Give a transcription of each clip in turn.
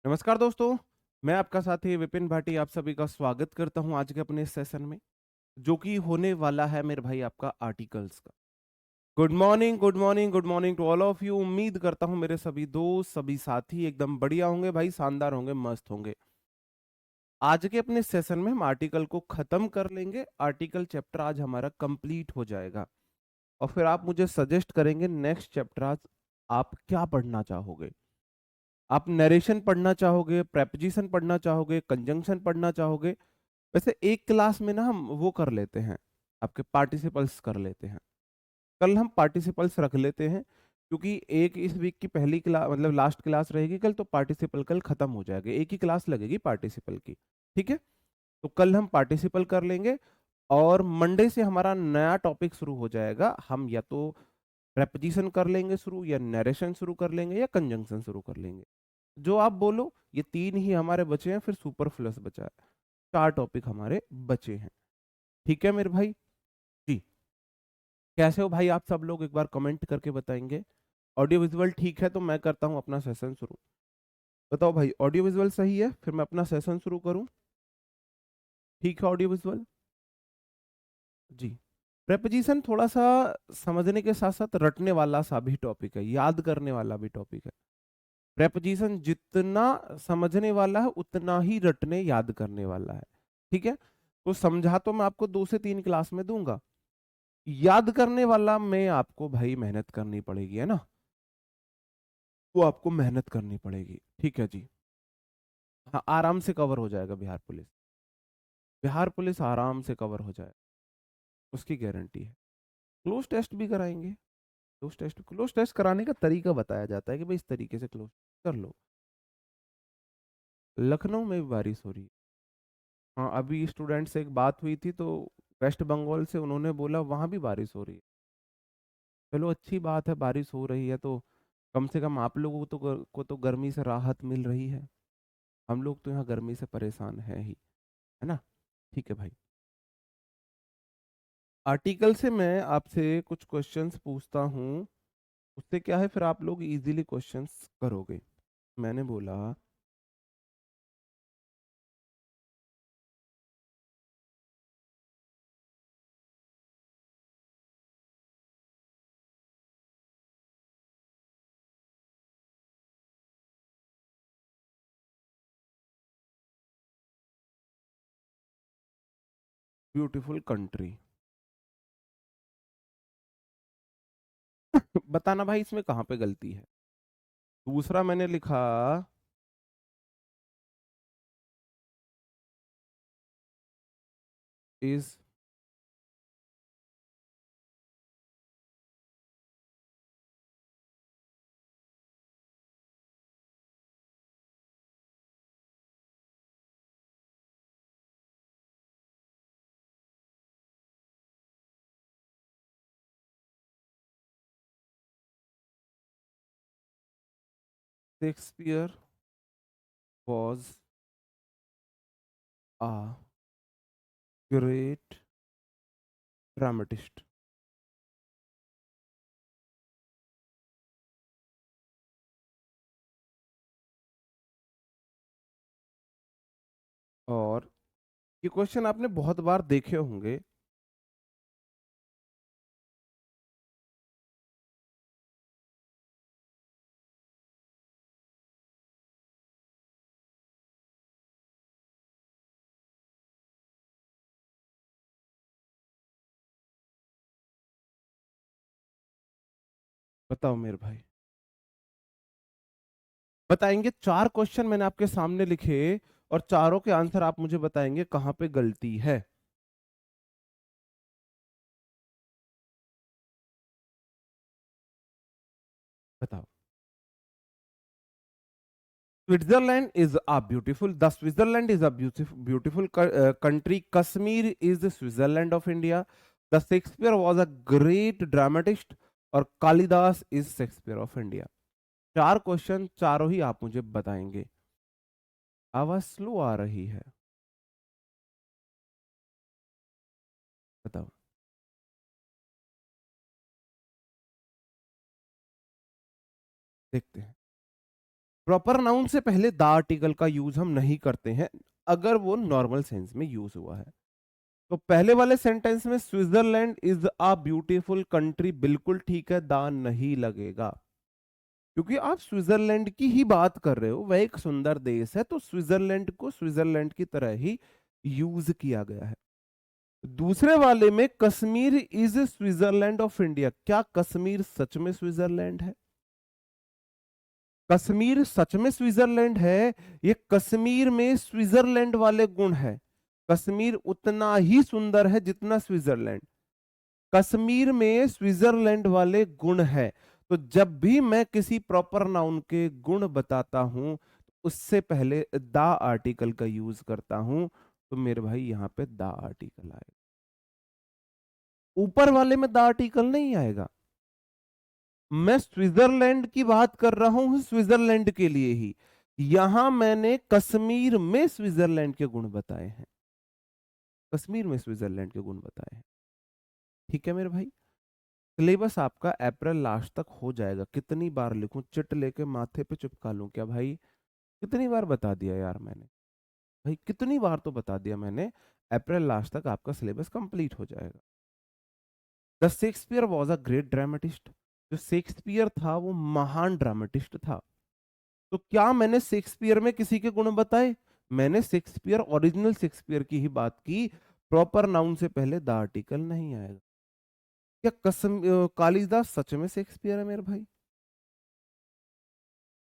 नमस्कार दोस्तों, मैं आपका साथी विपिन भाटी आप सभी का स्वागत करता हूं आज के अपने इस सेशन में, जो कि होने वाला है मेरे भाई आपका आर्टिकल्स का। Good morning, good morning, good morning to all of you. उम्मीद करता हूं मेरे सभी दोस्त, सभी साथी एकदम बढ़िया होंगे भाई, शानदार होंगे, मस्त होंगे। आज के अपने सेशन में हम आर्टिकल को खत्म कर लेंगे। आर्टिकल चैप्टर आज हमारा कंप्लीट हो जाएगा और फिर आप मुझे सजेस्ट करेंगे नेक्स्ट चैप्टर आज आप क्या पढ़ना चाहोगे। आप नरेशन पढ़ना चाहोगे, प्रेपोजिशन पढ़ना चाहोगे, कंजंक्शन पढ़ना चाहोगे। वैसे एक क्लास में ना हम वो कर लेते हैं, आपके पार्टिसिपल्स कर लेते हैं। कल हम पार्टिसिपल्स रख लेते हैं, क्योंकि एक इस वीक की पहली क्लास मतलब लास्ट क्लास रहेगी कल, तो पार्टिसिपल कल खत्म हो जाएगा, एक ही क्लास लगेगी पार्टिसिपल की। ठीक है, तो कल हम पार्टिसिपल कर लेंगे और मंडे से हमारा नया टॉपिक शुरू हो जाएगा। हम या तो प्रेपोजिशन कर लेंगे शुरू, या नरेशन शुरू कर लेंगे, या कंजंक्शन शुरू कर लेंगे। जो आप बोलो, ये तीन ही हमारे बचे हैं, फिर सुपरफ्लुअस बचा है। चार टॉपिक हमारे बचे हैं। ठीक है मेरे भाई जी। कैसे हो भाई आप सब लोग, एक बार कमेंट करके बताएंगे। ऑडियो विजुअल ठीक है तो मैं करता हूं अपना सेशन शुरू। बताओ भाई, ऑडियो विजुअल सही है, फिर मैं अपना सेशन शुरू करूं। ठीक है ऑडियो विजुअल जी। प्रेपोजिशन थोड़ा सा समझने के साथ साथ रटने वाला सा भी टॉपिक है, याद करने वाला भी टॉपिक है। प्रेपोजिशन जितना समझने वाला है उतना ही रटने याद करने वाला है। ठीक है, तो समझा तो मैं आपको 2 से 3 क्लास में दूंगा, याद करने वाला में आपको भाई मेहनत करनी पड़ेगी, है ना। वो आपको मेहनत करनी पड़ेगी, ठीक है जी। हाँ, आराम से कवर हो जाएगा बिहार पुलिस। बिहार पुलिस आराम से कवर हो जाए, उसकी गारंटी है। क्लोज टेस्ट भी कराएंगे। क्लोज टेस्ट कराने का तरीका बताया जाता है कि भाई इस तरीके से क्लोज कर लो। लखनऊ में भी बारिश हो रही है। हाँ, अभी स्टूडेंट से एक बात हुई थी तो वेस्ट बंगाल से, उन्होंने बोला वहां भी बारिश हो रही है। चलो अच्छी बात है, बारिश हो रही है तो कम से कम आप लोगों को तो गर्मी से राहत मिल रही है। हम लोग तो यहाँ गर्मी से परेशान है ही, है ना। ठीक है भाई, आर्टिकल से मैं आपसे कुछ क्वेश्चंस पूछता हूँ, उससे क्या है फिर आप लोग इजीली क्वेश्चंस करोगे। मैंने बोला ब्यूटीफुल कंट्री। बताना भाई इसमें कहाँ पे गलती है। दूसरा मैंने लिखा is, Shakespeare was a great dramatist. और ये क्वेश्चन आपने बहुत बार देखे होंगे। बताओ मेरे भाई, बताएंगे। चार क्वेश्चन मैंने आपके सामने लिखे और चारों के आंसर आप मुझे बताएंगे कहाँ पे गलती है। बताओ। Switzerland is a beautiful. The Switzerland is a beautiful country. Kashmir is the Switzerland of India. The Shakespeare was a great dramatist और Kalidas is Shakespeare of India. चार क्वेश्चन, चारों ही आप मुझे बताएंगे। आवाज स्लो आ रही है, बताओ। देखते हैं। प्रॉपर नाउन से पहले द आर्टिकल का यूज हम नहीं करते हैं अगर वो नॉर्मल सेंस में यूज हुआ है। तो पहले वाले सेंटेंस में Switzerland is a beautiful country, बिल्कुल ठीक है, द नहीं लगेगा, क्योंकि आप स्विट्जरलैंड की ही बात कर रहे हो, वह एक सुंदर देश है, तो स्विट्जरलैंड को स्विट्जरलैंड की तरह ही यूज किया गया है। दूसरे वाले में Kashmir is Switzerland of India, क्या कश्मीर सच में स्विट्जरलैंड है? कश्मीर सच में स्विट्जरलैंड है? ये कश्मीर में स्विट्जरलैंड वाले गुण है। कश्मीर उतना ही सुंदर है जितना स्विट्जरलैंड। कश्मीर में स्विट्जरलैंड वाले गुण है। तो जब भी मैं किसी प्रॉपर नाउन के गुण बताता हूं उससे पहले द आर्टिकल का यूज करता हूं, तो मेरे भाई यहां पे द आर्टिकल आएगा, ऊपर वाले में द आर्टिकल नहीं आएगा। मैं स्विट्जरलैंड की बात कर रहा हूं स्विट्जरलैंड के लिए ही, यहां मैंने कश्मीर में स्विट्जरलैंड के गुण बताए हैं, कश्मीर में स्विट्जरलैंड के गुण बताए हैं। ठीक है मेरे भाई, सिलेबस आपका अप्रैल लास्ट तक हो जाएगा। कितनी बार लिखूं, चिट लेके माथे पे चिपका लूं क्या भाई? कितनी बार बता दिया यार मैंने, भाई कितनी बार तो बता दिया मैंने। अप्रैल लास्ट तक आपका सिलेबस कंप्लीट हो जाएगा। The Shakespeare was a great dramatist, जो शेक्सपियर था वो महान ड्रामेटिस्ट था। तो क्या मैंने शेक्सपियर में किसी के गुण बताए? मैंने शेक्सपियर, ओरिजिनल शेक्सपियर की ही बात की। प्रॉपर नाउन से पहले द आर्टिकल नहीं आएगा। क्या कालिदास सच में शेक्सपियर है मेरे भाई?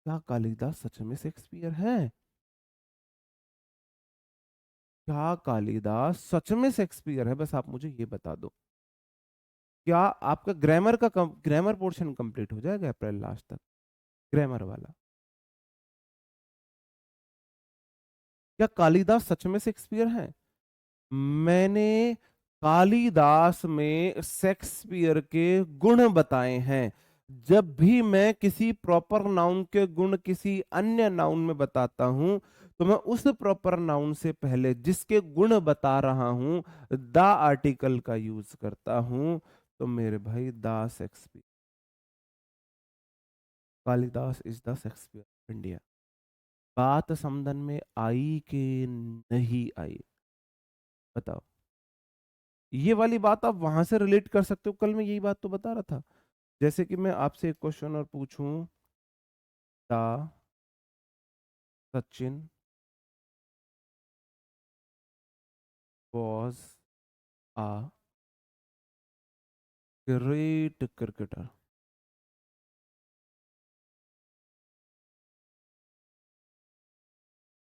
क्या कालिदास सच में शेक्सपियर है? क्या कालिदास सच में शेक्सपियर है? बस आप मुझे ये बता दो। क्या आपका ग्रामर पोर्शन कंप्लीट हो जाएगा अप्रैल लास्ट तक, ग्रामर वाला? क्या कालिदास सच में शेक्सपियर है? मैंने कालिदास में शेक्सपियर के गुण बताए हैं। जब भी मैं किसी प्रॉपर नाउन के गुण किसी अन्य नाउन में बताता हूं, तो मैं उस प्रॉपर नाउन से पहले जिसके गुण बता रहा हूं द आर्टिकल का यूज करता हूं। तो मेरे भाई the Shakespeare, Kalidas is the Shakespeare India. बात समझ में आई कि नहीं आई? बताओ। ये वाली बात आप वहां से रिलेट कर सकते हो, कल मैं यही बात तो बता रहा था। जैसे कि मैं आपसे एक क्वेश्चन और पूछूं, the Sachin was a great cricketer,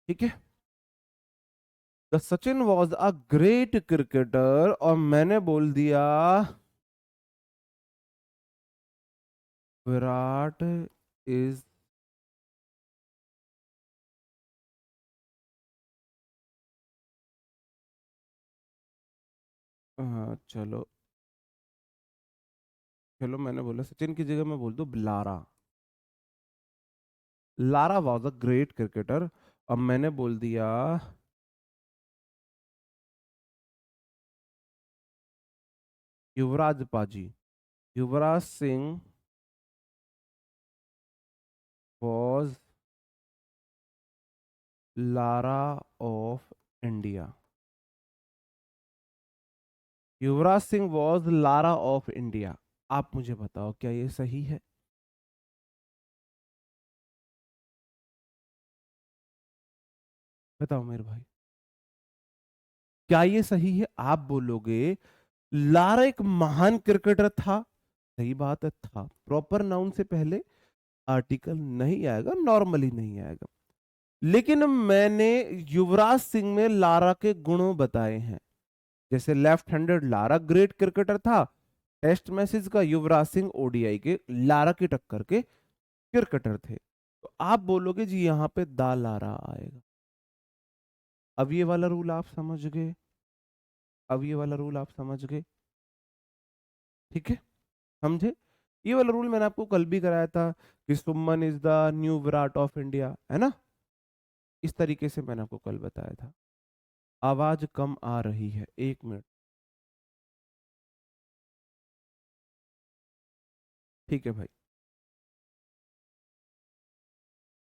ठीक है? The Sachin was a great cricketer, और मैंने बोल दिया विराट इज, चलो चलो, मैंने बोला सचिन की जगह मैं बोल दूं Lara. Lara was a great cricketer, अब मैंने बोल दिया युवराज पाजी, Yuvraj Singh was Lara of India. Yuvraj Singh was Lara of India. आप मुझे बताओ क्या ये सही है? बताओ मेरे भाई, क्या ये सही है? आप बोलोगे लारा एक महान क्रिकेटर था, सही बात है, था। प्रॉपर नाउन से पहले आर्टिकल नहीं आएगा, नॉर्मली नहीं आएगा। लेकिन मैंने युवराज सिंह में लारा के गुणों बताए हैं। जैसे left handed Lara great cricketer था, टेस्ट मैचेस का युवराज सिंह ओडीआई के लारा की टक्कर के क्रिकेटर थे। तो आप बोलोगे जी यहाँ पे दा लारा आएगा। अब ये वाला रूल आप समझ गए, अब ये वाला रूल आप समझ गए, ठीक है? समझे? ये वाला रूल मैंने आपको कल भी कराया था कि Suman is the new Virat of India, है ना? इस तरीके से मैंने आपको कल बताया था। आवाज कम आ रही है, 1 मिनट। ठीक है भाई।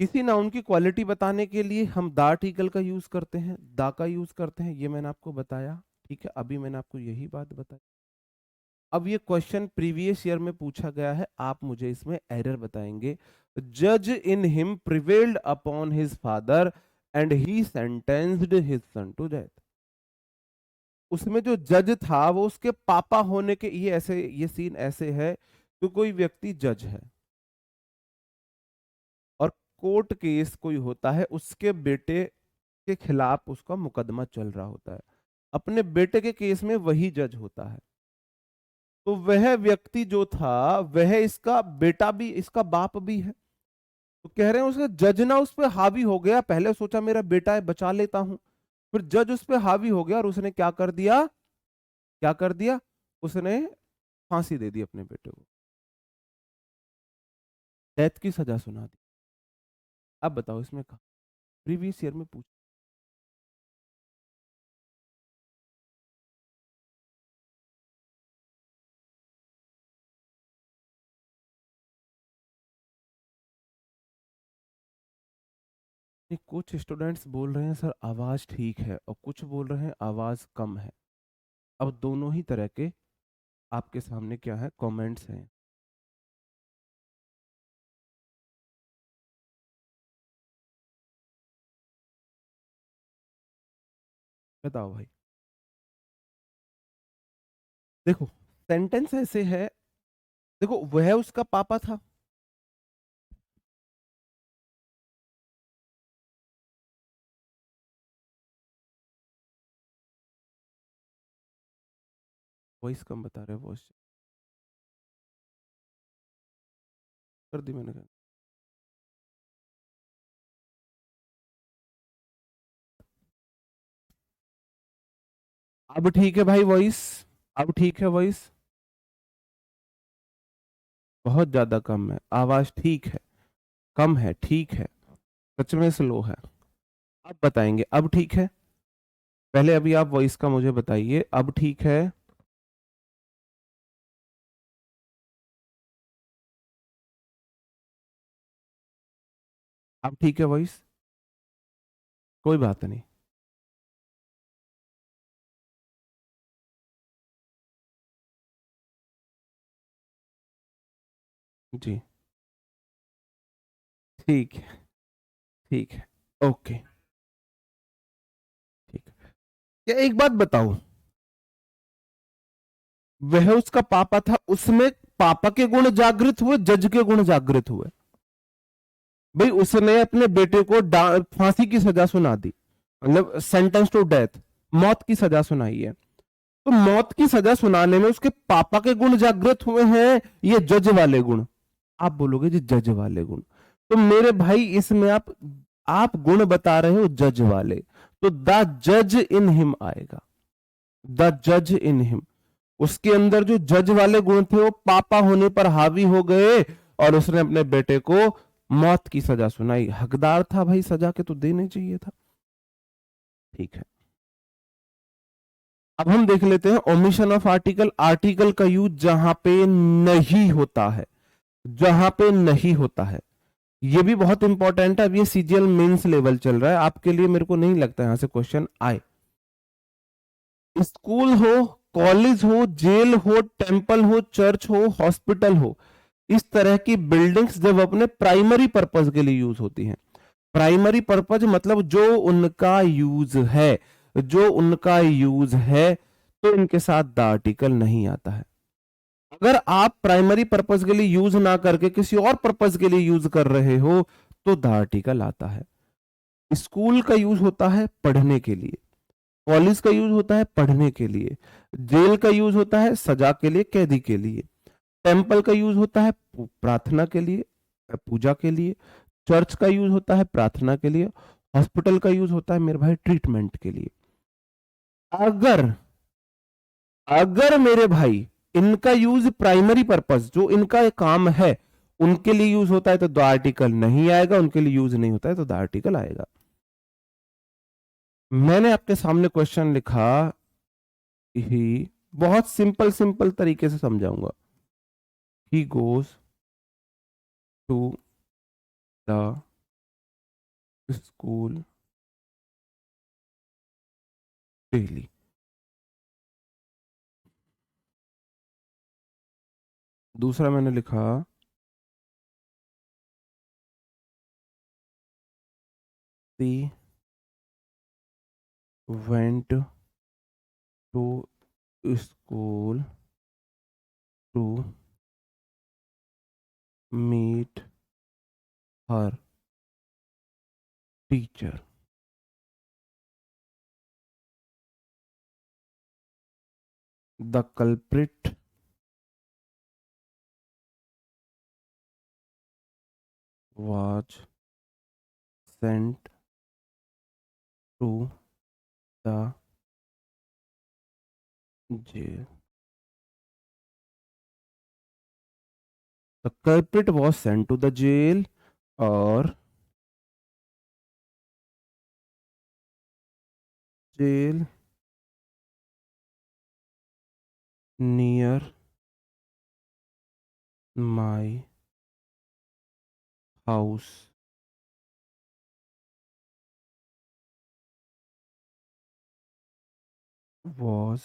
किसी नाउन की क्वालिटी बताने के लिए हम द आर्टिकल का यूज करते हैं, दा का यूज करते हैं, ये मैंने आपको बताया। ठीक है, अभी मैंने आपको यही बात बताई। अब ये क्वेश्चन प्रीवियस ईयर में पूछा गया है, आप मुझे इसमें एरर बताएंगे। जज in him prevailed upon his father and he sentenced his son to death. उसमें जो जज था वो उसके पापा होने के, ये ऐसे, ये सीन ऐसे है कि कोई व्यक्ति जज है और कोर्ट केस कोई होता है, उसके बेटे के खिलाफ उसका मुकदमा चल रहा होता है, अपने बेटे के केस में वही जज होता है। तो वह व्यक्ति जो था वह इसका बेटा भी, इसका बाप भी है। तो कह रहे हैं उसका जज ना उस पर हावी हो गया, पहले सोचा मेरा बेटा है बचा लेता हूं, फिर जज उस पर हावी हो गया और उसने क्या कर दिया, क्या कर दिया, उसने फांसी दे दी अपने बेटे को, डेथ की सजा सुना दी। अब बताओ इसमें कहा, प्रीवियस ईयर में पूछ, कुछ स्टूडेंट्स बोल रहे हैं सर आवाज ठीक है और कुछ बोल रहे हैं आवाज कम है। अब दोनों ही तरह के आपके सामने क्या है, कमेंट्स हैं। बताओ भाई। देखो सेंटेंस ऐसे है, देखो वह उसका पापा था, वॉइस कम बता रहे, वॉइस कर दी मैंने कहा। अब ठीक है भाई वॉइस, अब ठीक है वॉइस, बहुत ज्यादा कम है आवाज, ठीक है, कम है, ठीक है, सच में स्लो है। अब बताएंगे अब ठीक है, पहले अभी आप वॉइस का मुझे बताइए, अब ठीक है। अब ठीक है वॉइस, कोई बात नहीं। जी ठीक है, ठीक है, ओके, ठीक है। क्या एक बात बताओ, वह उसका पापा था, उसमें पापा के गुण जागृत हुए, जज के गुण जागृत हुए? भाई उसने अपने बेटे को फांसी की सजा सुना दी, मतलब सेंटेंस टू डेथ, मौत की सजा सुनाई है। तो मौत की सजा सुनाने में उसके पापा के गुण जागृत हुए हैं, ये जज वाले गुण? आप बोलोगे जी जज वाले गुण, तो मेरे भाई इसमें आप गुण बता रहे हो जज वाले, तो द जज इन हिम आएगा, द जज इन हिम। उसके अंदर जो जज वाले गुण थे वो पापा होने पर हावी हो गए और उसने अपने बेटे को मौत की सजा सुनाई, हकदार था भाई सजा के, तो देने चाहिए था। ठीक है, अब हम देख लेते हैं ओमिशन ऑफ आर्टिकल, आर्टिकल का यूज जहां पे नहीं होता है, जहां पे नहीं होता है, ये भी बहुत इंपॉर्टेंट है। अब ये सीजीएल मेंस लेवल चल रहा है, आपके लिए मेरे को नहीं लगता यहां से क्वेश्चन आए। स्कूल हो, कॉलेज हो, जेल हो, टेंपल हो, चर्च हो, हॉस्पिटल हो, इस तरह की बिल्डिंग्स जब अपने प्राइमरी पर्पस के लिए यूज होती हैं, प्राइमरी पर्पज मतलब जो उनका यूज है, जो उनका यूज है, तो इनके साथ द आर्टिकल नहीं आता है। अगर आप प्राइमरी पर्पज के लिए यूज ना करके किसी और पर्पज के लिए यूज कर रहे हो तो द आर्टिकल आता है। स्कूल का यूज होता है पढ़ने के लिए, कॉलेज का यूज होता है पढ़ने के लिए, जेल का यूज होता है सजा के लिए, कैदी के लिए, टेम्पल का यूज होता है प्रार्थना के लिए, पूजा के लिए, चर्च का यूज होता है प्रार्थना के लिए, हॉस्पिटल का यूज होता है मेरे भाई ट्रीटमेंट के लिए। अगर अगर मेरे भाई इनका यूज प्राइमरी पर्पस, जो इनका काम है उनके लिए यूज होता है तो द आर्टिकल नहीं आएगा, उनके लिए यूज नहीं होता है तो द आर्टिकल आएगा। मैंने आपके सामने क्वेश्चन लिखा ही, बहुत सिंपल सिंपल तरीके से समझाऊंगा। He goes to the school daily. दूसरा मैंने लिखा she went to school to meet her teacher. The culprit was sent to the jail. The culprit was sent to the jail or jail near my house was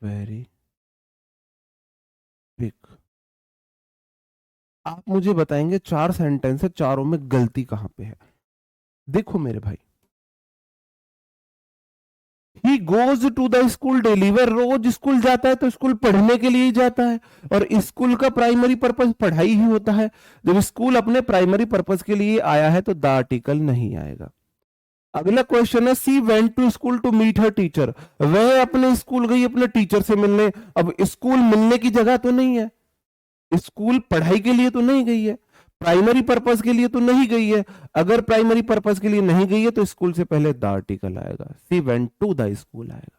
very big। आप मुझे बताएंगे चार sentence है, चारों में गलती कहां पे है? देखो मेरे भाई, he goes to the school daily, वह रोज स्कूल जाता है तो स्कूल पढ़ने के लिए ही जाता है, और स्कूल का प्राइमरी पर्पस पढ़ाई ही होता है। जब स्कूल अपने प्राइमरी पर्पस के लिए आया है तो द आर्टिकल नहीं आएगा। अगला क्वेश्चन है she went to school to meet her teacher, वह अपने स्कूल गई अपने टीचर से मिलने। अब स्कूल मिलने की जगह तो नहीं है, स्कूल पढ़ाई के लिए तो नहीं गई है, प्राइमरी पर्पस के लिए तो नहीं गई है। अगर प्राइमरी पर्पस के लिए नहीं गई है तो स्कूल से पहले द आर्टिकल आएगा, सी वेंट टू द स्कूल आएगा।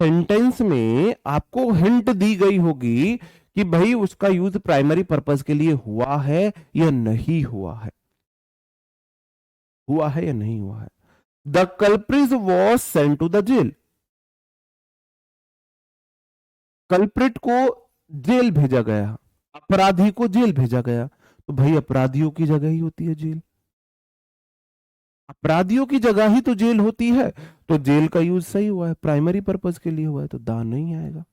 सेंटेंस में आपको हिंट दी गई होगी कि भाई उसका यूज प्राइमरी पर्पस के लिए हुआ है या नहीं हुआ है, हुआ है या नहीं हुआ है। The culprit was sent to the jail, culprit को जेल भेजा गया, अपराधी को जेल भेजा गया, तो भाई अपराधियों की जगह ही होती है जेल, अपराधियों की जगह ही तो जेल होती है, तो जेल का यूज सही हुआ है, प्राइमरी पर्पस के लिए हुआ है, तो दा नहीं आएगा।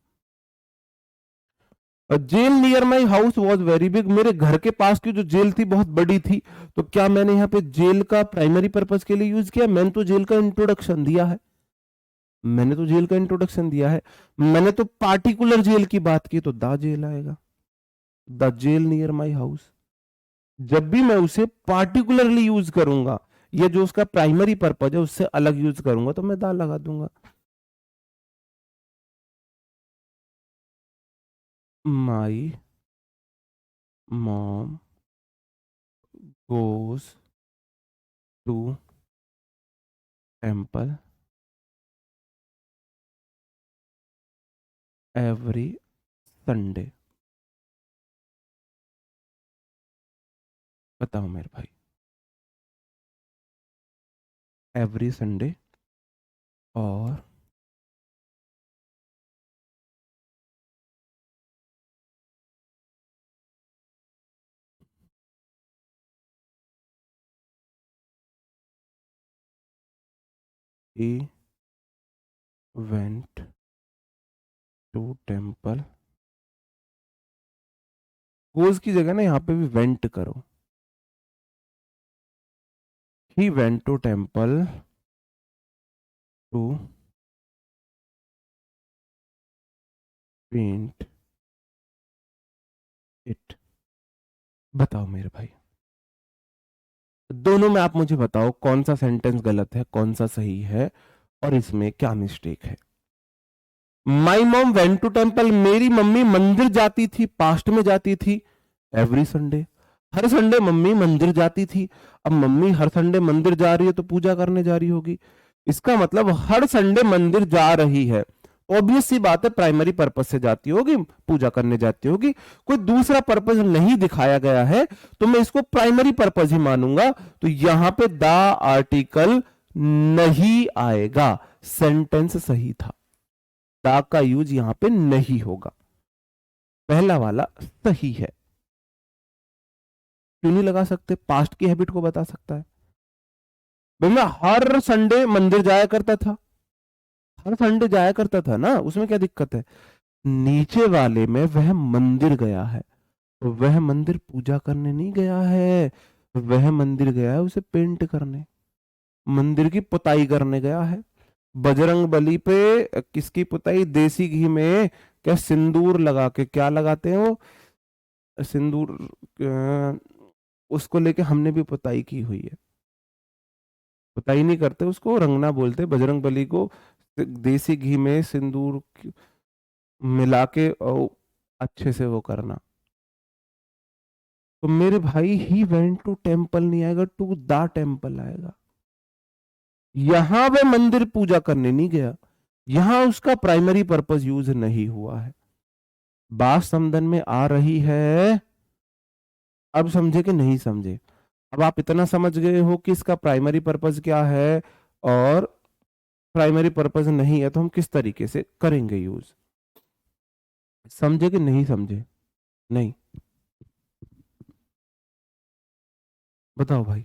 Jail near my house was very big, मेरे घर के पास की जो जेल थी बहुत बड़ी थी, तो क्या मैंने यहाँ पे जेल का प्राइमरी पर्पस के लिए यूज किया? मैंने तो जेल का इंट्रोडक्शन दिया है, मैंने तो जेल का इंट्रोडक्शन दिया है, मैंने तो पार्टिकुलर जेल की बात की, तो द जेल आएगा, the jail near my house. जब भी मैं उसे पार्टिकुलरली यूज करूंगा या जो उसका प्राइमरी पर्पज है उससे अलग यूज करूंगा तो मैं द लगा दूंगा। My mom goes to temple every Sunday। बताओ मेरे भाई, एवरी संडे और he went to temple, goes की जगह ना यहाँ पे भी went करो, he went to temple to paint it। बताओ मेरे भाई, दोनों में आप मुझे बताओ कौन सा सेंटेंस गलत है कौन सा सही है और इसमें क्या मिस्टेक है। My mom went to temple, मेरी मम्मी मंदिर जाती थी, पास्ट में जाती थी, एवरी संडे, हर संडे मम्मी मंदिर जाती थी। अब मम्मी हर संडे मंदिर जा रही है तो पूजा करने जा रही होगी, इसका मतलब हर संडे मंदिर जा रही है, ऑब्वियस सी बात है प्राइमरी पर्पस से जाती होगी, पूजा करने जाती होगी, कोई दूसरा पर्पस नहीं दिखाया गया है तो मैं इसको प्राइमरी पर्पस ही मानूंगा, तो यहां पे द आर्टिकल नहीं आएगा, सेंटेंस सही था, द का यूज यहां पे नहीं होगा, पहला वाला सही है। क्यों नहीं लगा सकते? पास्ट की हैबिट को बता सकता है। भाई मैं हर संडे मंदिर जाया करता था, हर संडे जाया करता था ना, उसमें क्या दिक्कत है? नीचे वाले में वह मंदिर गया है, वह मंदिर पूजा करने नहीं गया है, वह मंदिर गया है उसे पेंट करने, मंदिर की पुताई करने गया है। बजरंग बली पे किसकी पुताई? देसी घी में क्या सिंदूर लगा के, क्या लगाते हैं वो सिंदूर, उसको लेके हमने भी पुताई की हुई है। पुताई नहीं करते उसको, रंगना बोलते। बजरंग बली को देसी घी में सिंदूर मिला के और अच्छे से वो करना। तो मेरे भाई ही वेंट टू टेम्पल नहीं आएगा, टू द टेम्पल आएगा। यहां वह मंदिर पूजा करने नहीं गया, यहां उसका प्राइमरी पर्पस यूज नहीं हुआ है। बात समझन में आ रही है? अब समझे कि नहीं समझे? अब आप इतना समझ गए हो कि इसका प्राइमरी पर्पस क्या है और प्राइमरी पर्पस नहीं है तो हम किस तरीके से करेंगे यूज। समझे कि नहीं समझे? नहीं? बताओ भाई,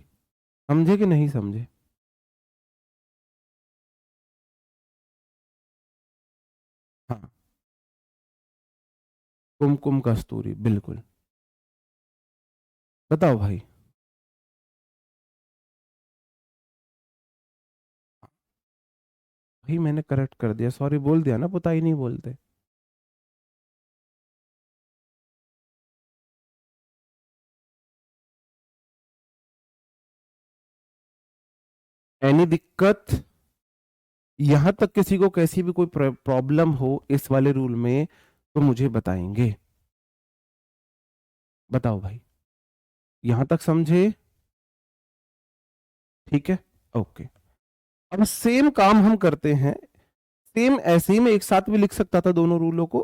समझे कि नहीं समझे? हाँ, कुमकुम कस्तूरी, बिल्कुल। बताओ भाई। भाई मैंने करेक्ट कर दिया, सॉरी बोल दिया ना, पुताई नहीं बोलते। एनी दिक्कत? यहां तक किसी को कैसी भी कोई प्रॉब्लम हो इस वाले रूल में तो मुझे बताएंगे। बताओ भाई, यहां तक समझे? ठीक है, ओके। अब सेम काम हम करते हैं, सेम ऐसे ही मैं एक साथ भी लिख सकता था दोनों रूलों को,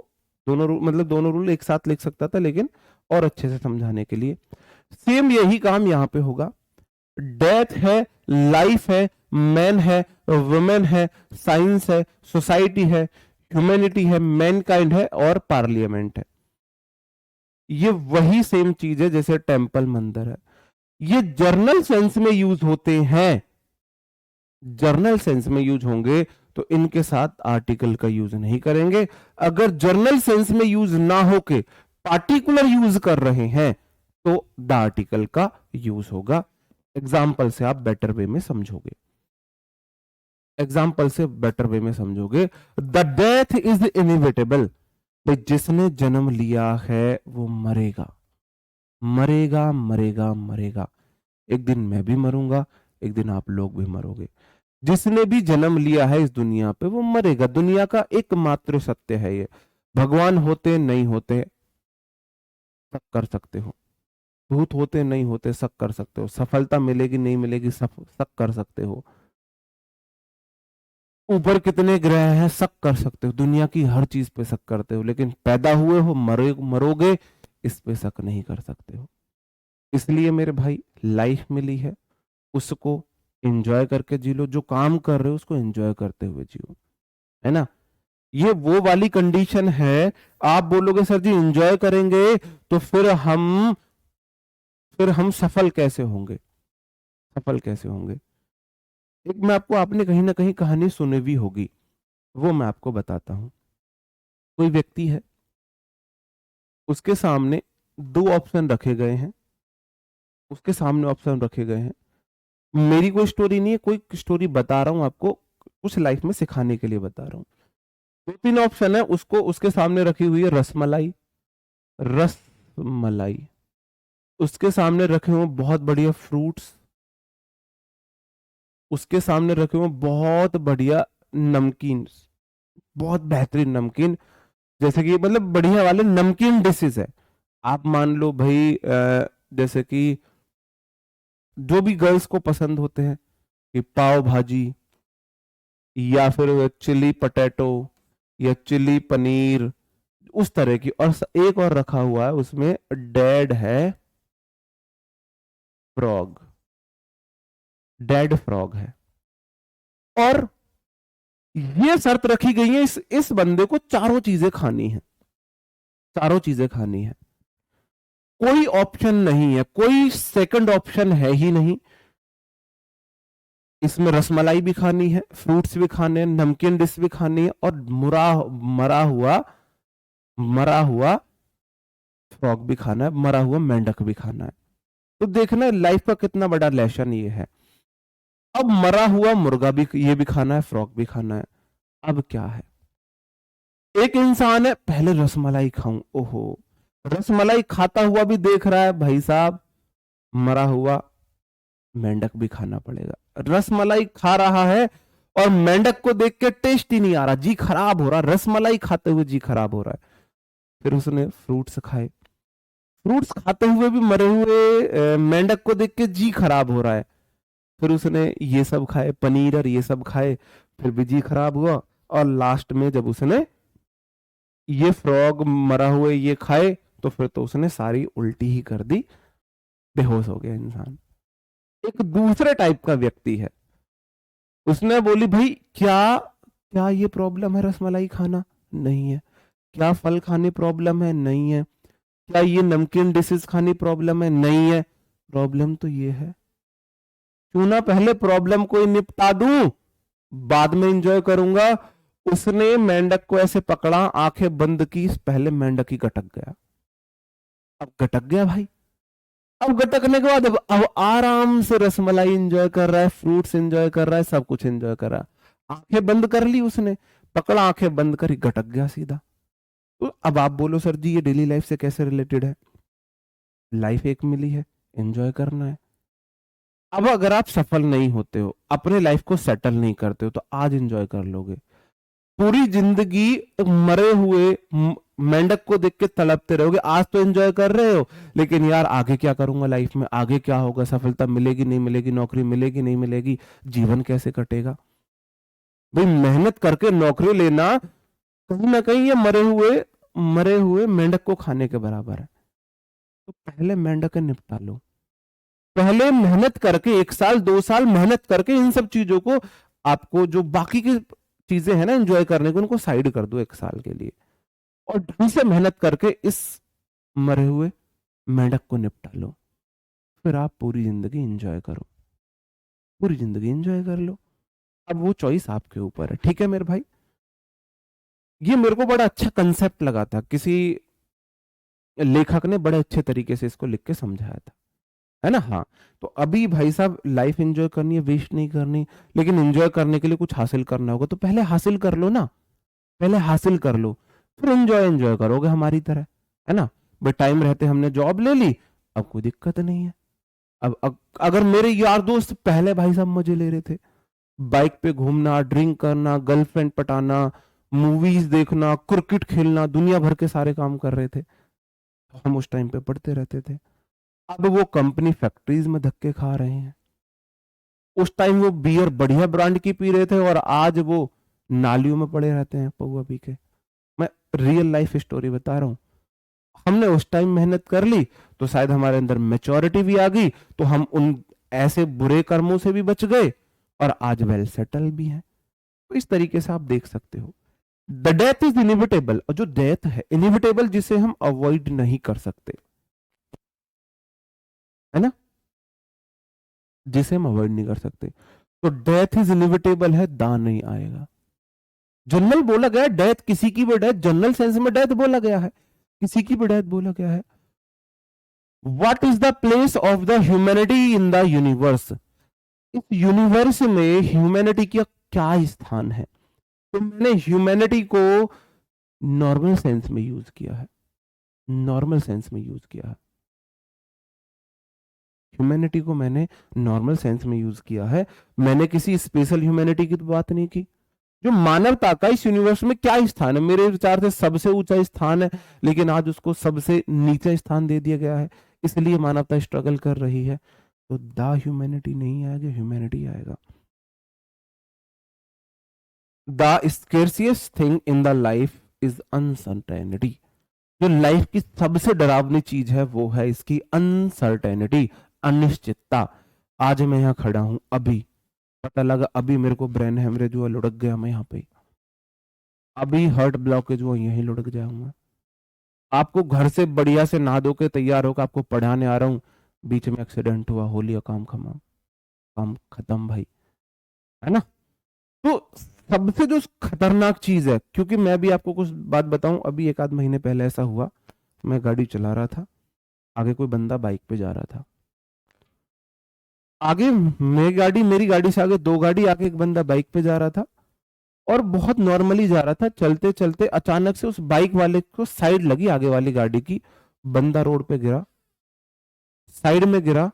दोनों रूल मतलब दोनों रूल एक साथ लिख सकता था, लेकिन और अच्छे से समझाने के लिए सेम यही काम यहां पे होगा। डेथ है, लाइफ है, मैन है, वुमेन है, साइंस है, सोसाइटी है, ह्यूमैनिटी है, मैनकाइंड है और पार्लियामेंट है। ये वही सेम चीज है जैसे टेम्पल, मंदिर है। ये जर्नल सेंस में यूज होते हैं, जर्नल सेंस में यूज होंगे तो इनके साथ आर्टिकल का यूज नहीं करेंगे। अगर जर्नल सेंस में यूज ना होके पार्टिकुलर यूज कर रहे हैं तो द आर्टिकल का यूज होगा। एग्जाम्पल से आप बेटर वे में समझोगे, एग्जाम्पल से बेटर वे में समझोगे। द डेथ इज इनएविटेबल, भाई जिसने जन्म लिया है वो मरेगा, मरेगा मरेगा मरेगा। एक दिन मैं भी मरूंगा, एक दिन आप लोग भी मरोगे। जिसने भी जन्म लिया है इस दुनिया पे वो मरेगा, दुनिया का एकमात्र सत्य है ये। भगवान होते नहीं होते सब कर सकते हो, भूत होते नहीं होते सब कर सकते हो, सफलता मिलेगी नहीं मिलेगी सब सब कर सकते हो, ऊपर कितने ग्रह हैं सब कर सकते हो, दुनिया की हर चीज पे शक करते हो, लेकिन पैदा हुए हो मरोगे इस पे शक नहीं कर सकते हो। इसलिए मेरे भाई लाइफ मिली है, उसको एंजॉय करके जी लो, जो काम कर रहे हो उसको एंजॉय करते हुए जियो, है ना? ये वो वाली कंडीशन है। आप बोलोगे सर जी एंजॉय करेंगे तो फिर हम सफल कैसे होंगे, सफल कैसे होंगे? एक मैं आपको, आपने कहीं ना कहीं कहानी सुनी भी होगी, वो मैं आपको बताता हूं। कोई व्यक्ति है, उसके सामने दो ऑप्शन रखे गए हैं, उसके सामने ऑप्शन रखे गए हैं। मेरी कोई स्टोरी नहीं है, कोई स्टोरी बता रहा हूं आपको, कुछ लाइफ में सिखाने के लिए बता रहा हूं। दो तीन ऑप्शन है, उसको उसके सामने रखी हुई है रसमलाई, रसमलाई। उसके सामने रखे हुए बहुत बढ़िया फ्रूट्स, उसके सामने रखे हुए बहुत बढ़िया नमकीन, बहुत बेहतरीन नमकीन, जैसे कि मतलब बढ़िया वाले नमकीन डिशेस है। आप मान लो भाई जैसे कि जो भी गर्ल्स को पसंद होते हैं कि पाव भाजी या फिर चिली पटेटो या चिली पनीर, उस तरह की। और एक और रखा हुआ है उसमें, डेड है फ्रॉग, डेड फ्रॉग है। और ये शर्त रखी गई है, इस बंदे को चारों चीजें खानी है, चारों चीजें खानी है। कोई ऑप्शन नहीं है, कोई सेकंड ऑप्शन है ही नहीं। इसमें रसमलाई भी खानी है, फ्रूट्स भी खाने हैं, नमकीन डिश भी खानी है, और मरा हुआ फ्रॉग भी खाना है, मरा हुआ मेंढक भी खाना है। तो देखना लाइफ का कितना बड़ा लेसन ये है। अब मरा हुआ मुर्गा भी ये भी खाना है, फ्रॉग भी खाना है। अब क्या है, एक इंसान है पहले रसमलाई खाऊं, ओहो, रसमलाई खाता हुआ भी देख रहा है भाई साहब मरा हुआ मेंढक भी खाना पड़ेगा। रसमलाई खा रहा है और मेंढक को देख के टेस्ट ही नहीं आ रहा, जी खराब हो रहा, रसमलाई खाते हुए जी खराब हो रहा है। फिर उसने फ्रूट्स खाए, फ्रूट्स खाते हुए भी मरे हुए मेंढक को देख के जी खराब हो रहा है। फिर उसने ये सब खाए, पनीर और ये सब खाए, फिर भी जी खराब हुआ। और लास्ट में जब उसने ये फ्रॉग मरा हुए ये खाए, तो फिर तो उसने सारी उल्टी ही कर दी, बेहोश हो गया इंसान। एक दूसरे टाइप का व्यक्ति है, उसने बोली भाई क्या क्या ये प्रॉब्लम है रसमलाई खाना? नहीं है। क्या फल खाने प्रॉब्लम है? नहीं है। क्या ये नमकीन डिशेस खानी प्रॉब्लम है? नहीं है। प्रॉब्लम तो ये है, क्यों ना पहले प्रॉब्लम को ही निपटा दूं, बाद में एंजॉय करूंगा। उसने मेंढक को ऐसे पकड़ा, आंखें बंद की, पहले मेंढक ही गटक गया। अब गटक गया भाई, अब गटकने के बाद अब आराम से रसमलाई एंजॉय कर रहा है, फ्रूट्स एंजॉय कर रहा है, सब कुछ एंजॉय कर रहा है। आंखें बंद कर ली उसने, पकड़ा, आंखें बंद करी, गटक गया सीधा। तो अब आप बोलो सर जी ये डेली लाइफ से कैसे रिलेटेड है? लाइफ एक मिली है, एंजॉय करना है। अब अगर आप सफल नहीं होते हो, अपने लाइफ को सेटल नहीं करते हो, तो आज एंजॉय कर लोगे। पूरी जिंदगी मरे हुए मेंढक को देख के तड़पते रहोगे। आज तो एंजॉय कर रहे हो, लेकिन यार आगे क्या करूंगा लाइफ में, आगे क्या होगा, सफलता मिलेगी नहीं मिलेगी, नौकरी मिलेगी नहीं मिलेगी, जीवन कैसे कटेगा? भाई मेहनत करके नौकरी लेना कहीं ना कहीं ये मरे हुए मेंढक को खाने के बराबर है। तो पहले मेंढक निपटा लो, पहले मेहनत करके 1 साल 2 साल मेहनत करके इन सब चीजों को, आपको जो बाकी की चीजें हैं ना एंजॉय करने को, उनको साइड कर दो 1 साल के लिए, और ढंग से मेहनत करके इस मरे हुए मेंढक को निपटा लो। फिर आप पूरी जिंदगी एंजॉय करो, पूरी जिंदगी एंजॉय कर लो। अब वो चॉइस आपके ऊपर है, ठीक है मेरे भाई। ये मेरे को बड़ा अच्छा कंसेप्ट लगा था, किसी लेखक ने बड़े अच्छे तरीके से इसको लिख के समझाया था, है ना? हाँ। तो अभी भाई साहब लाइफ एंजॉय करनी है, वेस्ट नहीं करनी, लेकिन एंजॉय करने के लिए कुछ हासिल करना होगा, तो पहले हासिल कर लो ना, पहले हासिल कर लो, फिर एंजॉय एंजॉय करोगे हमारी तरह, है ना? बट टाइम रहते हमने जॉब ले ली, अब कोई दिक्कत नहीं है। अब अगर मेरे यार दोस्त पहले भाई साहब मजे ले रहे थे, बाइक पे घूमना, ड्रिंक करना, गर्लफ्रेंड पटाना, मूवीज देखना, क्रिकेट खेलना, दुनिया भर के सारे काम कर रहे थे, तो हम उस टाइम पे पढ़ते रहते थे। अब वो कंपनी फैक्ट्रीज में धक्के खा रहे हैं, उस टाइम वो बियर बढ़िया ब्रांड की पी रहे थे, और आज वो नालियों में पड़े रहते हैं पौवा पी के। मैं रियल लाइफ स्टोरी बता रहा हूं। हमने उस टाइम मेहनत कर ली, तो शायद हमारे अंदर मेच्योरिटी भी आ गई, तो हम उन ऐसे बुरे कर्मों से भी बच गए, और आज वेल सेटल भी हैं। तो इस तरीके से आप देख सकते हो, द डेथ इज इनिविटेबल, और जो डेथ है इनिविटेबल, जिसे हम अवॉइड नहीं कर सकते, है ना, जिसे हम अवॉइड नहीं कर सकते। तो डेथ इज इनिविटेबल है, दांत नहीं आएगा। जनरल बोला गया डेथ, किसी की भी डेथ, जनरल सेंस में डेथ बोला गया है, किसी की भी डेथ बोला गया है। What is the place of the humanity in the universe? इस यूनिवर्स में ह्यूमैनिटी का क्या स्थान है? तो मैंने ह्यूमैनिटी को नॉर्मल सेंस में यूज किया है, नॉर्मल सेंस में यूज किया है। ह्यूमैनिटी को मैंने नॉर्मल सेंस में यूज किया है, मैंने किसी स्पेशल ह्यूमैनिटी की तो बात नहीं की। जो मानवता का इस यूनिवर्स में क्या स्थान है? मेरे विचार से सबसे ऊंचा स्थान है, लेकिन आज उसको सबसे नीचा स्थान दे दिया गया है, इसलिए मानवता स्ट्रगल कर रही है। तो द ह्यूमैनिटी नहीं आएगा, ह्यूमैनिटी आएगा। The scariest thing in the life is uncertainty. जो लाइफ की सबसे डरावनी चीज है वो है इसकी अनसर्टेनिटी, अनिश्चितता। आज मैं यहाँ खड़ा हूं, अभी पता लगा, अभी मेरे को ब्रेन हेमरेज हुआ, लुढ़क गया मैं यहाँ पे, अभी हार्ट ब्लॉकेज हुआ, यहीं लुढ़क जाऊंगा। आपको घर से बढ़िया से नहा धो के तैयार होकर आपको पढ़ाने आ रहा हूँ, बीच में एक्सीडेंट हुआ, हो लिया काम काम खत्म भाई, है ना। तो सबसे जो खतरनाक चीज है, क्योंकि मैं भी आपको कुछ बात बताऊं, अभी एक आध महीने पहले ऐसा हुआ, मैं गाड़ी चला रहा था, आगे कोई बंदा बाइक पे जा रहा था, आगे मेरी गाड़ी से आगे दो गाड़ी, आगे एक बंदा बाइक पे जा रहा था और बहुत नॉर्मली जा रहा था, चलते चलते अचानक से उस बाइक वाले को साइड लगी आगे वाली गाड़ी की, बंदा रोड पे गिरा, साइड में गिरा,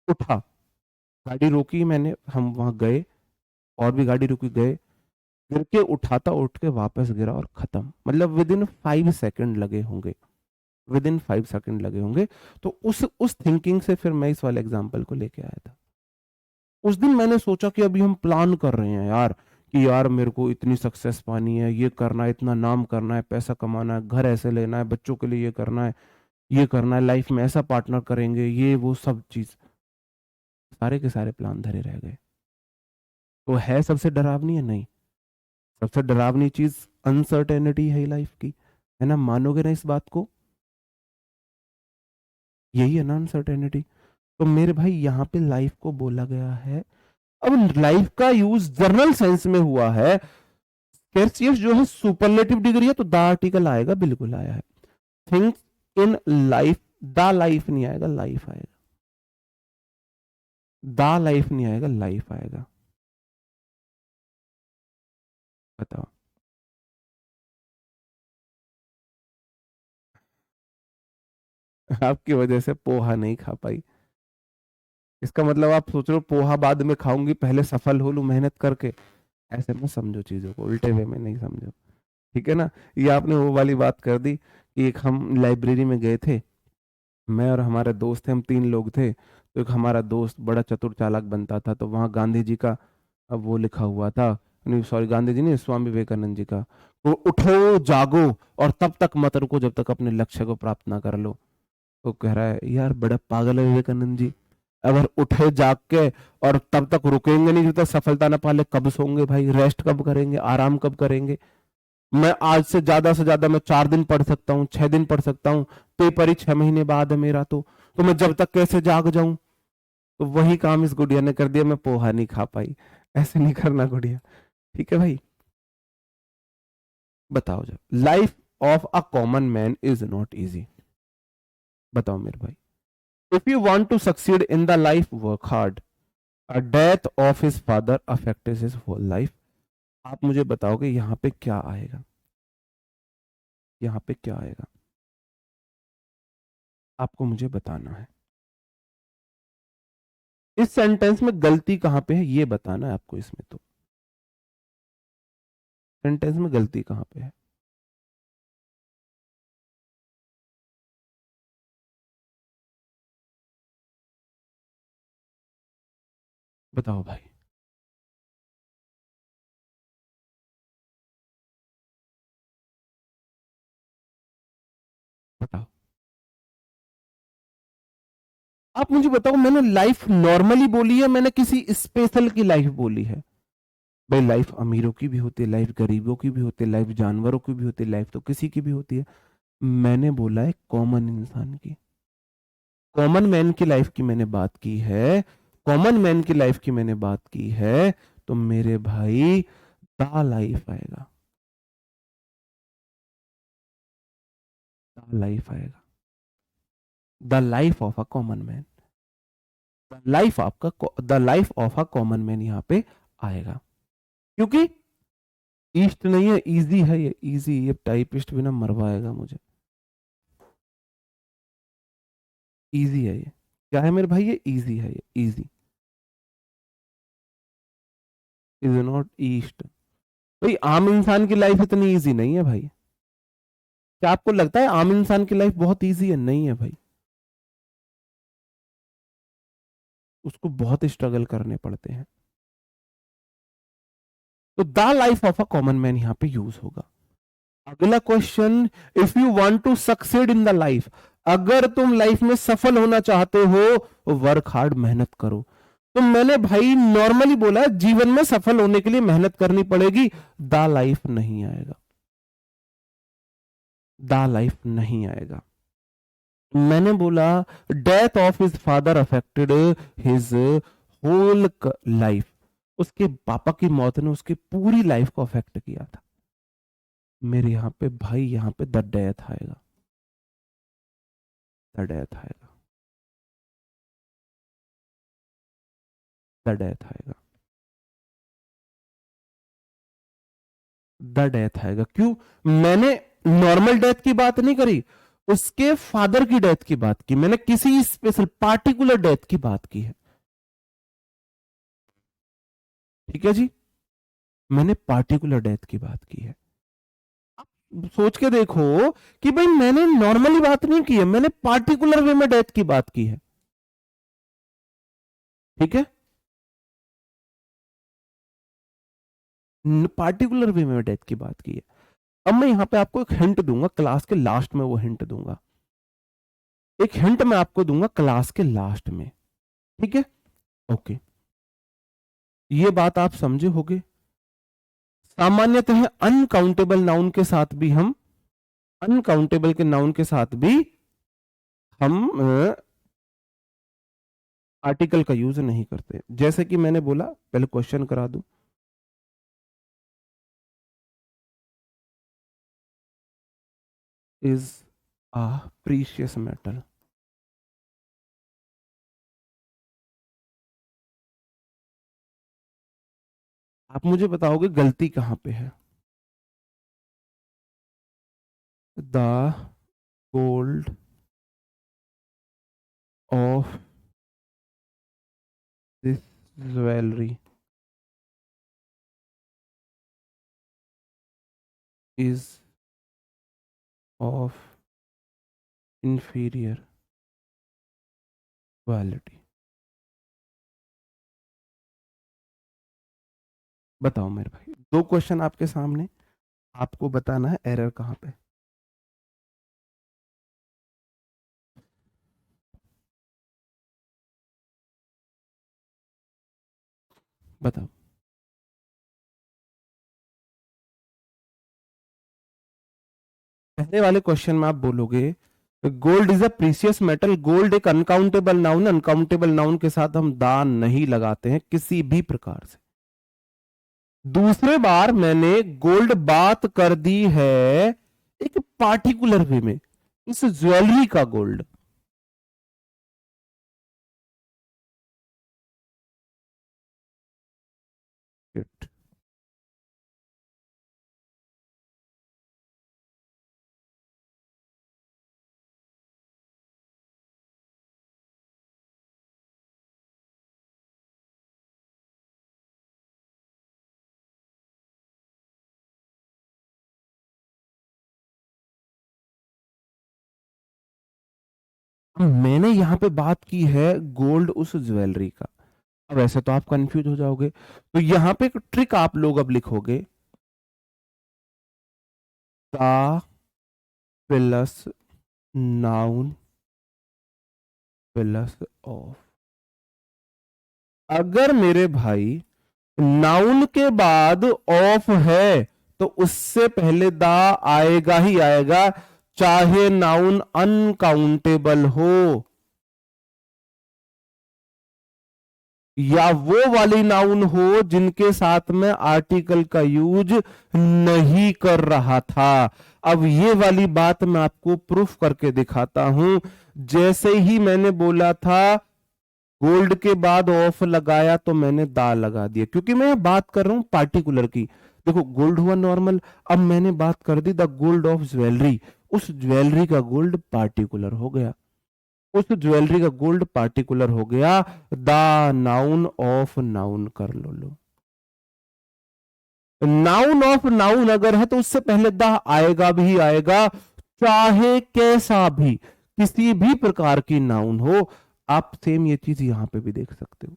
उठा, गाड़ी रोकी मैंने, हम वहां गए, और भी गाड़ी रुकी, गए, गिर के उठाता, उठ के वापस गिरा और खत्म, मतलब विद इन 5 सेकंड लगे होंगे, विद इन 5 सेकंड लगे होंगे। तो उस थिंकिंग से फिर मैं इस वाले एग्जाम्पल को लेके आया था। उस दिन मैंने सोचा कि अभी हम प्लान कर रहे हैं यार, कि यार मेरे को इतनी सक्सेस पानी है, ये करना है, इतना नाम करना है, पैसा कमाना है, घर ऐसे लेना है, बच्चों के लिए ये करना है, ये करना है, लाइफ में ऐसा पार्टनर करेंगे, ये वो सब चीज, सारे के सारे प्लान धरे रह गए। तो है सबसे डरावनी है? नहीं, सबसे डरावनी चीज अनसर्टेनिटी है लाइफ की, है ना, मानोगे ना इस बात को, यही है ना अनसर्टेनिटी। तो मेरे भाई यहाँ पे लाइफ को बोला गया है, अब लाइफ का यूज जनरल सेंस में हुआ है, स्केर्सियस जो है सुपरलेटिव डिग्री है, तो द आर्टिकल आएगा, बिल्कुल आया है। Things in life, the life नहीं आएगा, लाइफ आएगा, द लाइफ नहीं आएगा, लाइफ आएगा। बताओ। आपकी वजह से पोहा नहीं खा पाई, इसका मतलब आप सोच रहे हो पोहा बाद में खाऊंगी, पहले सफल हो लूं मेहनत करके, ऐसे में समझो चीजों को, उल्टे वे में नहीं समझो, ठीक है ना। ये आपने वो वाली बात कर दी कि एक हम लाइब्रेरी में गए थे, मैं और हमारे दोस्त थे, हम 3 लोग थे, तो एक हमारा दोस्त बड़ा चतुर चालाक बनता था, तो वहाँ गांधी जी का अब वो लिखा हुआ था, नहीं सॉरी गांधी जी नहीं, स्वामी विवेकानंद जी का, तो उठो जागो और तब तक मत रुको जब तक अपने लक्ष्य को प्राप्त ना कर लो। तो कह रहा है यार बड़ा पागल है विवेकानंद जी, अगर उठे जाग के और तब तक रुकेंगे नहीं जब तक सफलता ना पाले, कब सोंगे भाई, रेस्ट कब करेंगे, आराम कब करेंगे। मैं आज से ज्यादा मैं 4 दिन पढ़ सकता हूँ, 6 दिन पढ़ सकता हूँ, पेपर ही 6 महीने बाद है मेरा, तो मैं जब तक कैसे जाग जाऊं। तो वही काम इस गुड़िया ने कर दिया, मैं पोहा नहीं खा पाई। ऐसे नहीं करना गुड़िया, ठीक है भाई। बताओ, जब life of a common man is not easy, बताओ मेरे भाई, if you want to succeed in the life work hard, a death of his father affected his whole life. आप मुझे बताओगे यहाँ पे क्या आएगा, यहाँ पे क्या आएगा, आपको मुझे बताना है। इस सेंटेंस में गलती कहां पे है ये बताना है आपको, इसमें तो सेंटेंस में गलती कहां पे है। बताओ भाई। बताओ, आप मुझे बताओ, मैंने लाइफ नॉर्मली बोली है, मैंने किसी स्पेशल की लाइफ बोली है? भाई लाइफ अमीरों की भी होती है, लाइफ गरीबों की भी होती है, लाइफ जानवरों की भी होती है, लाइफ तो किसी की भी होती है। मैंने बोला है कॉमन इंसान की, कॉमन मैन की लाइफ की मैंने बात की है, कॉमन मैन की लाइफ की मैंने बात की है। तो मेरे भाई द लाइफ आएगा, द लाइफ आएगा, the life of a common man, life आपका, the life of a common man यहाँ पे आएगा। क्योंकि ईस्ट नहीं है, इजी है ये, इजी, ये टाइपिस्ट भी ना मरवाएगा मुझे। इजी है ये, क्या है मेरे भाई, ये इजी है, ये इजी इज नॉट ईस्ट। भाई आम इंसान की लाइफ इतनी इजी नहीं है भाई, क्या आपको लगता है आम इंसान की लाइफ बहुत इजी है? नहीं है भाई, उसको बहुत स्ट्रगल करने पड़ते हैं। तो the life of a common man यहाँ पे यूज होगा। अगला question, if you want to succeed in the life, अगर तुम लाइफ में सफल होना चाहते हो, वर्क हार्ड, मेहनत करो। तो मैंने भाई नॉर्मली बोला जीवन में सफल होने के लिए मेहनत करनी पड़ेगी, द लाइफ नहीं आएगा, द लाइफ नहीं आएगा। मैंने बोला death of his father affected his whole life, उसके पापा की मौत ने उसकी पूरी लाइफ को अफेक्ट किया था। मेरे यहां पे भाई, यहां पे द डेथ आएगा, द डेथ आएगा, द डेथ आएगा, द डेथ आएगा। क्यों? मैंने नॉर्मल डेथ की बात नहीं करी, उसके फादर की डेथ की बात की, मैंने किसी स्पेशल पार्टिकुलर डेथ की बात की है। ठीक है जी, मैंने पार्टिकुलर डेथ की बात की है। सोच के देखो कि भाई मैंने नॉर्मली बात नहीं की है, मैंने पार्टिकुलर वे में डेथ की बात की है। ठीक है, पार्टिकुलर वे में डेथ की बात की है। अब मैं यहां पे आपको एक हिंट दूंगा, क्लास के लास्ट में वो हिंट दूंगा, एक हिंट मैं आपको दूंगा क्लास के लास्ट में। ठीक है, ओके, ये बात आप समझे होगे। सामान्यतः अनकाउंटेबल नाउन के साथ भी हम, अनकाउंटेबल के नाउन के साथ भी हम आर्टिकल का यूज नहीं करते। जैसे कि मैंने बोला, पहले क्वेश्चन करा दूं, इज आ प्रीशियस मेटल। आप मुझे बताओगे गलती कहां पे है? The gold of this jewellery is of inferior quality. बताओ मेरे भाई, दो क्वेश्चन आपके सामने, आपको बताना है एरर कहां पे। बताओ। पहले वाले क्वेश्चन में आप बोलोगे gold is a precious metal. Gold एक अनकाउंटेबल नाउन, अनकाउंटेबल नाउन के साथ हम दान नहीं लगाते हैं किसी भी प्रकार से। दूसरे बार मैंने गोल्ड बात कर दी है एक पार्टिकुलर वे में, इस ज्वेलरी का गोल्ड। मैंने यहां पे बात की है गोल्ड उस ज्वेलरी का। अब ऐसे तो आप कंफ्यूज हो जाओगे, तो यहां पे एक ट्रिक आप लोग अब लिखोगे, the plus noun plus of. अगर मेरे भाई नाउन के बाद ऑफ है तो उससे पहले दा आएगा ही आएगा, चाहे नाउन अनकाउंटेबल हो या वो वाली नाउन हो जिनके साथ में आर्टिकल का यूज नहीं कर रहा था। अब ये वाली बात मैं आपको प्रूफ करके दिखाता हूं। जैसे ही मैंने बोला था गोल्ड के बाद ऑफ लगाया तो मैंने दा लगा दिया, क्योंकि मैं बात कर रहा हूं पार्टिकुलर की। देखो गोल्ड हुआ नॉर्मल, अब मैंने बात कर दी द गोल्ड ऑफ ज्वेलरी, उस ज्वेलरी का गोल्ड पार्टिकुलर हो गया, उस ज्वेलरी का गोल्ड पार्टिकुलर हो गया। द नाउन ऑफ नाउन कर लो, नाउन ऑफ नाउन अगर है तो उससे पहले द आएगा भी आएगा, चाहे कैसा भी किसी भी प्रकार की नाउन हो। आप सेम ये चीज यहां पे भी देख सकते हो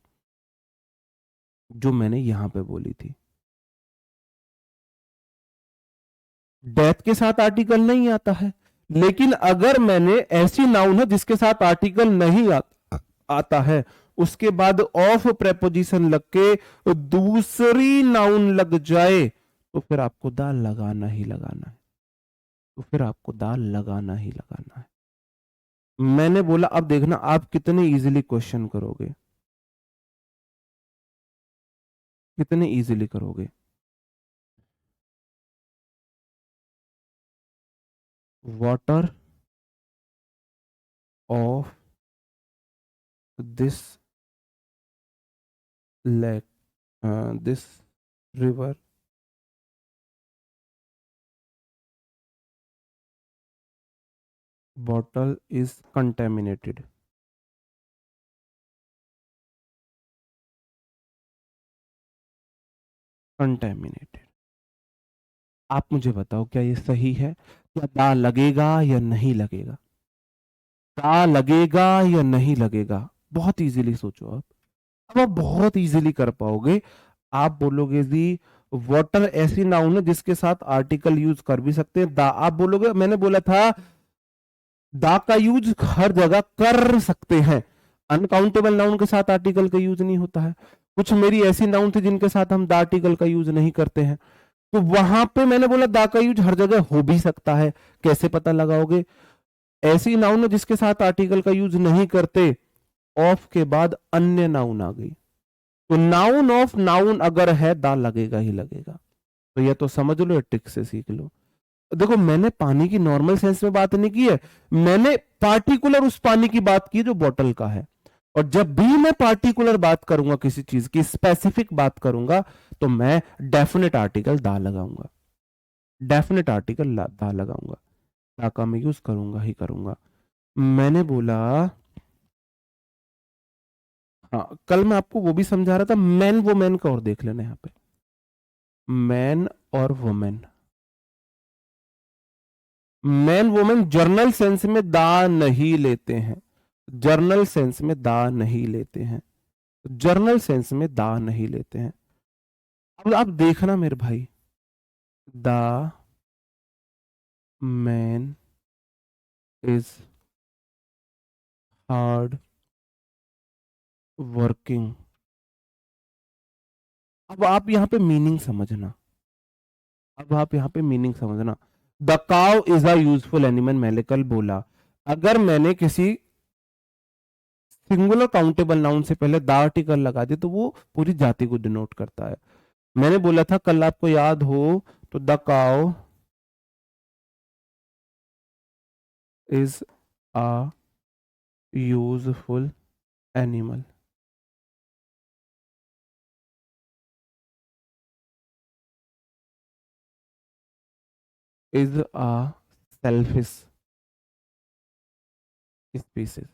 जो मैंने यहां पे बोली थी। डेथ के साथ आर्टिकल नहीं आता है, लेकिन अगर मैंने ऐसी नाउन है जिसके साथ आर्टिकल नहीं आता है, उसके बाद ऑफ प्रेपोजिशन लग के दूसरी नाउन लग जाए तो फिर आपको द लगाना ही लगाना है। तो फिर आपको दा लगाना ही लगाना है। मैंने बोला अब देखना आप कितने इजीली क्वेश्चन करोगे, कितने इजीली करोगे। Water of this lake, this river bottle is contaminated। Contaminated. आप मुझे बताओ क्या ये सही है? क्या दा लगेगा या नहीं लगेगा? दा लगेगा या नहीं लगेगा? बहुत इजीली सोचो आप। अब आप बहुत इजीली कर पाओगे। आप बोलोगे जी वाटर ऐसी नाउन है जिसके साथ आर्टिकल यूज कर भी सकते हैं। दा आप बोलोगे, मैंने बोला था दा का यूज हर जगह कर सकते हैं। अनकाउंटेबल नाउन के साथ आर्टिकल का यूज नहीं होता है। कुछ मेरी ऐसी नाउन थी जिनके साथ हम दा आर्टिकल का यूज नहीं करते हैं, तो वहां पे मैंने बोला दा का यूज हर जगह हो भी सकता है। कैसे पता लगाओगे? ऐसी नाउन है जिसके साथ आर्टिकल का यूज नहीं करते, ऑफ के बाद अन्य नाउन आ गई, तो नाउन ऑफ नाउन अगर है दा लगेगा ही लगेगा। तो ये तो समझ लो, ट्रिक से सीख लो। देखो मैंने पानी की नॉर्मल सेंस में बात नहीं की है, मैंने पार्टिकुलर उस पानी की बात की जो बॉटल का है। और जब भी मैं पार्टिकुलर बात करूंगा, किसी चीज की स्पेसिफिक बात करूंगा, तो मैं डेफिनेट आर्टिकल दा लगाऊंगा, डेफिनेट आर्टिकल दा लगाऊंगा। दा का मैं यूज करूंगा ही करूंगा। मैंने बोला, हाँ कल मैं आपको वो भी समझा रहा था, मैन वुमेन का, और देख लेना यहाँ पे मैन और women. Man women journal sense में दा नहीं लेते हैं, जर्नल सेंस में दा नहीं लेते हैं, जर्नल सेंस में दा नहीं लेते हैं। अब आप देखना मेरे भाई, the man is hard working. अब आप यहां पे मीनिंग समझना, अब आप यहां पे मीनिंग समझना। The cow is a useful animal, मैंने कल बोला। अगर मैंने किसी सिंगुलर काउंटेबल नाउन से पहले द आर्टिकल लगा दिया तो वो पूरी जाति को डिनोट करता है। मैंने बोला था कल, आपको याद हो तो, the cow is a useful animal. Is a selfish species.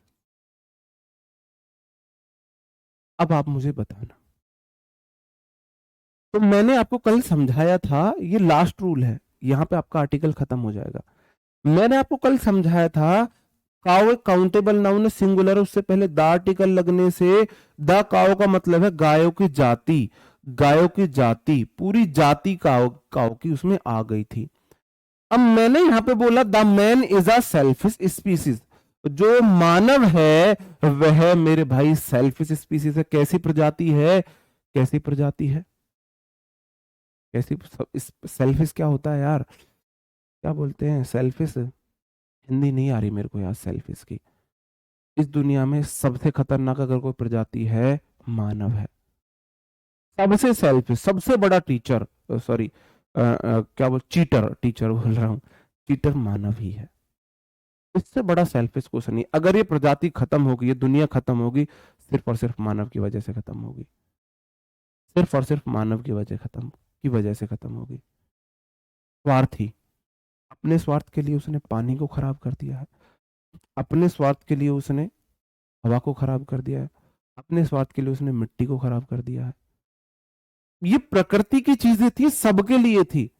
अब आप मुझे बताना, तो मैंने आपको कल समझाया था, ये लास्ट रूल है, यहां पे आपका आर्टिकल खत्म हो जाएगा। मैंने आपको कल समझाया था काउ एक काउंटेबल नाउन है, सिंगुलर है, उससे पहले द आर्टिकल लगने से द काउ का मतलब है गायों की जाति, गायों की जाति, पूरी जाति काउ काउ की उसमें आ गई थी। अब मैंने यहां पे बोला the man is a selfish species, जो मानव है वह मेरे भाई सेल्फिश स्पीसीज है। कैसी प्रजाति है? कैसी प्रजाति है? कैसी? सेल्फिश क्या होता है यार? क्या बोलते हैं सेल्फिश? हिंदी नहीं आ रही मेरे को यार सेल्फिश की। इस दुनिया में सबसे खतरनाक अगर कोई प्रजाति है, मानव है। सबसे सेल्फिश, सबसे बड़ा टीचर, सॉरी क्या बोल, चीटर, टीचर बोल रहा हूं, चीटर मानव ही है। इससे बड़ा सेल्फिश कुछ नहीं। अगर ये प्रजाति खत्म होगी, ये दुनिया खत्म होगी, सिर्फ और सिर्फ मानव की वजह से खत्म होगी, सिर्फ और सिर्फ मानव की वजह से खत्म होगी। स्वार्थी, अपने स्वार्थ के लिए उसने पानी को खराब कर दिया है, अपने स्वार्थ के लिए उसने हवा को खराब कर दिया है, अपने स्वार्थ के लिए उसने मिट्टी को खराब कर दिया है। ये प्रकृति की चीजें थी, सबके लिए थी,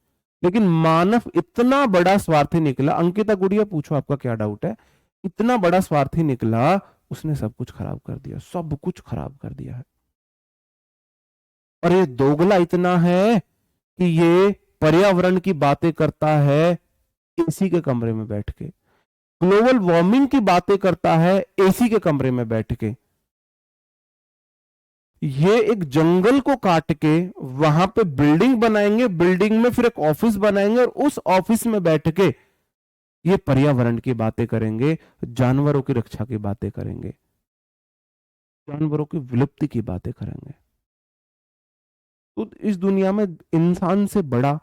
लेकिन मानव इतना बड़ा स्वार्थी निकला। अंकिता गुड़िया पूछो आपका क्या डाउट है? इतना बड़ा स्वार्थी निकला, उसने सब कुछ खराब कर दिया, सब कुछ खराब कर दिया है। और ये दोगला इतना है कि ये पर्यावरण की बातें करता है एसी के कमरे में बैठ के, ग्लोबल वार्मिंग की बातें करता है एसी के कमरे में बैठ के। ये एक जंगल को काट के वहां पे बिल्डिंग बनाएंगे, बिल्डिंग में फिर एक ऑफिस बनाएंगे, और उस ऑफिस में बैठ के ये पर्यावरण की बातें करेंगे, जानवरों की रक्षा की बातें करेंगे, जानवरों की विलुप्ति की बातें करेंगे। तो इस दुनिया में इंसान से बड़ा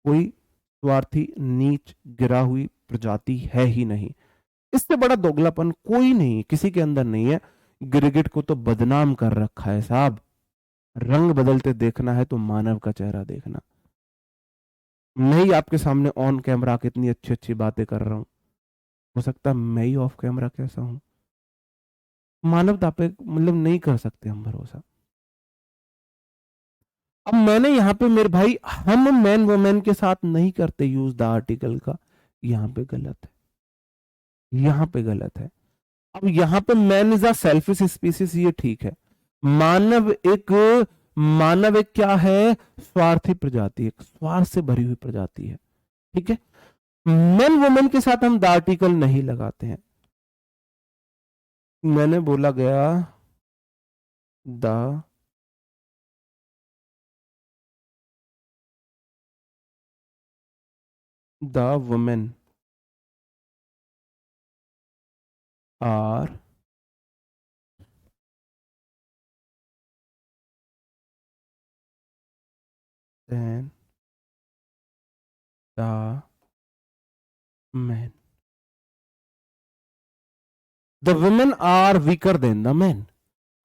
कोई स्वार्थी, नीच, गिरा हुई प्रजाति है ही नहीं। इससे बड़ा दोगलापन कोई नहीं, किसी के अंदर नहीं है। गिरगिट को तो बदनाम कर रखा है साहब। रंग बदलते देखना है तो मानव का चेहरा देखना। मैं ही आपके सामने ऑन कैमरा कितनी अच्छी अच्छी बातें कर रहा हूं, हो सकता है मैं ही ऑफ कैमरा कैसा हूं। मानवता पे मतलब नहीं कर सकते हम भरोसा। अब मैंने यहाँ पे मेरे भाई, हम मैन वुमेन के साथ नहीं करते यूज द आर्टिकल का, यहाँ पे गलत है, यहाँ पे गलत है। अब यहाँ पे man is a selfish species, ये ठीक है। मानव एक मानव एक क्या है, स्वार्थी प्रजाति, एक स्वार्थ से भरी हुई प्रजाति है, ठीक है। मैन वुमेन के साथ हम द आर्टिकल नहीं लगाते हैं। मैंने बोला गया the women are than the man, the women are weaker than the man.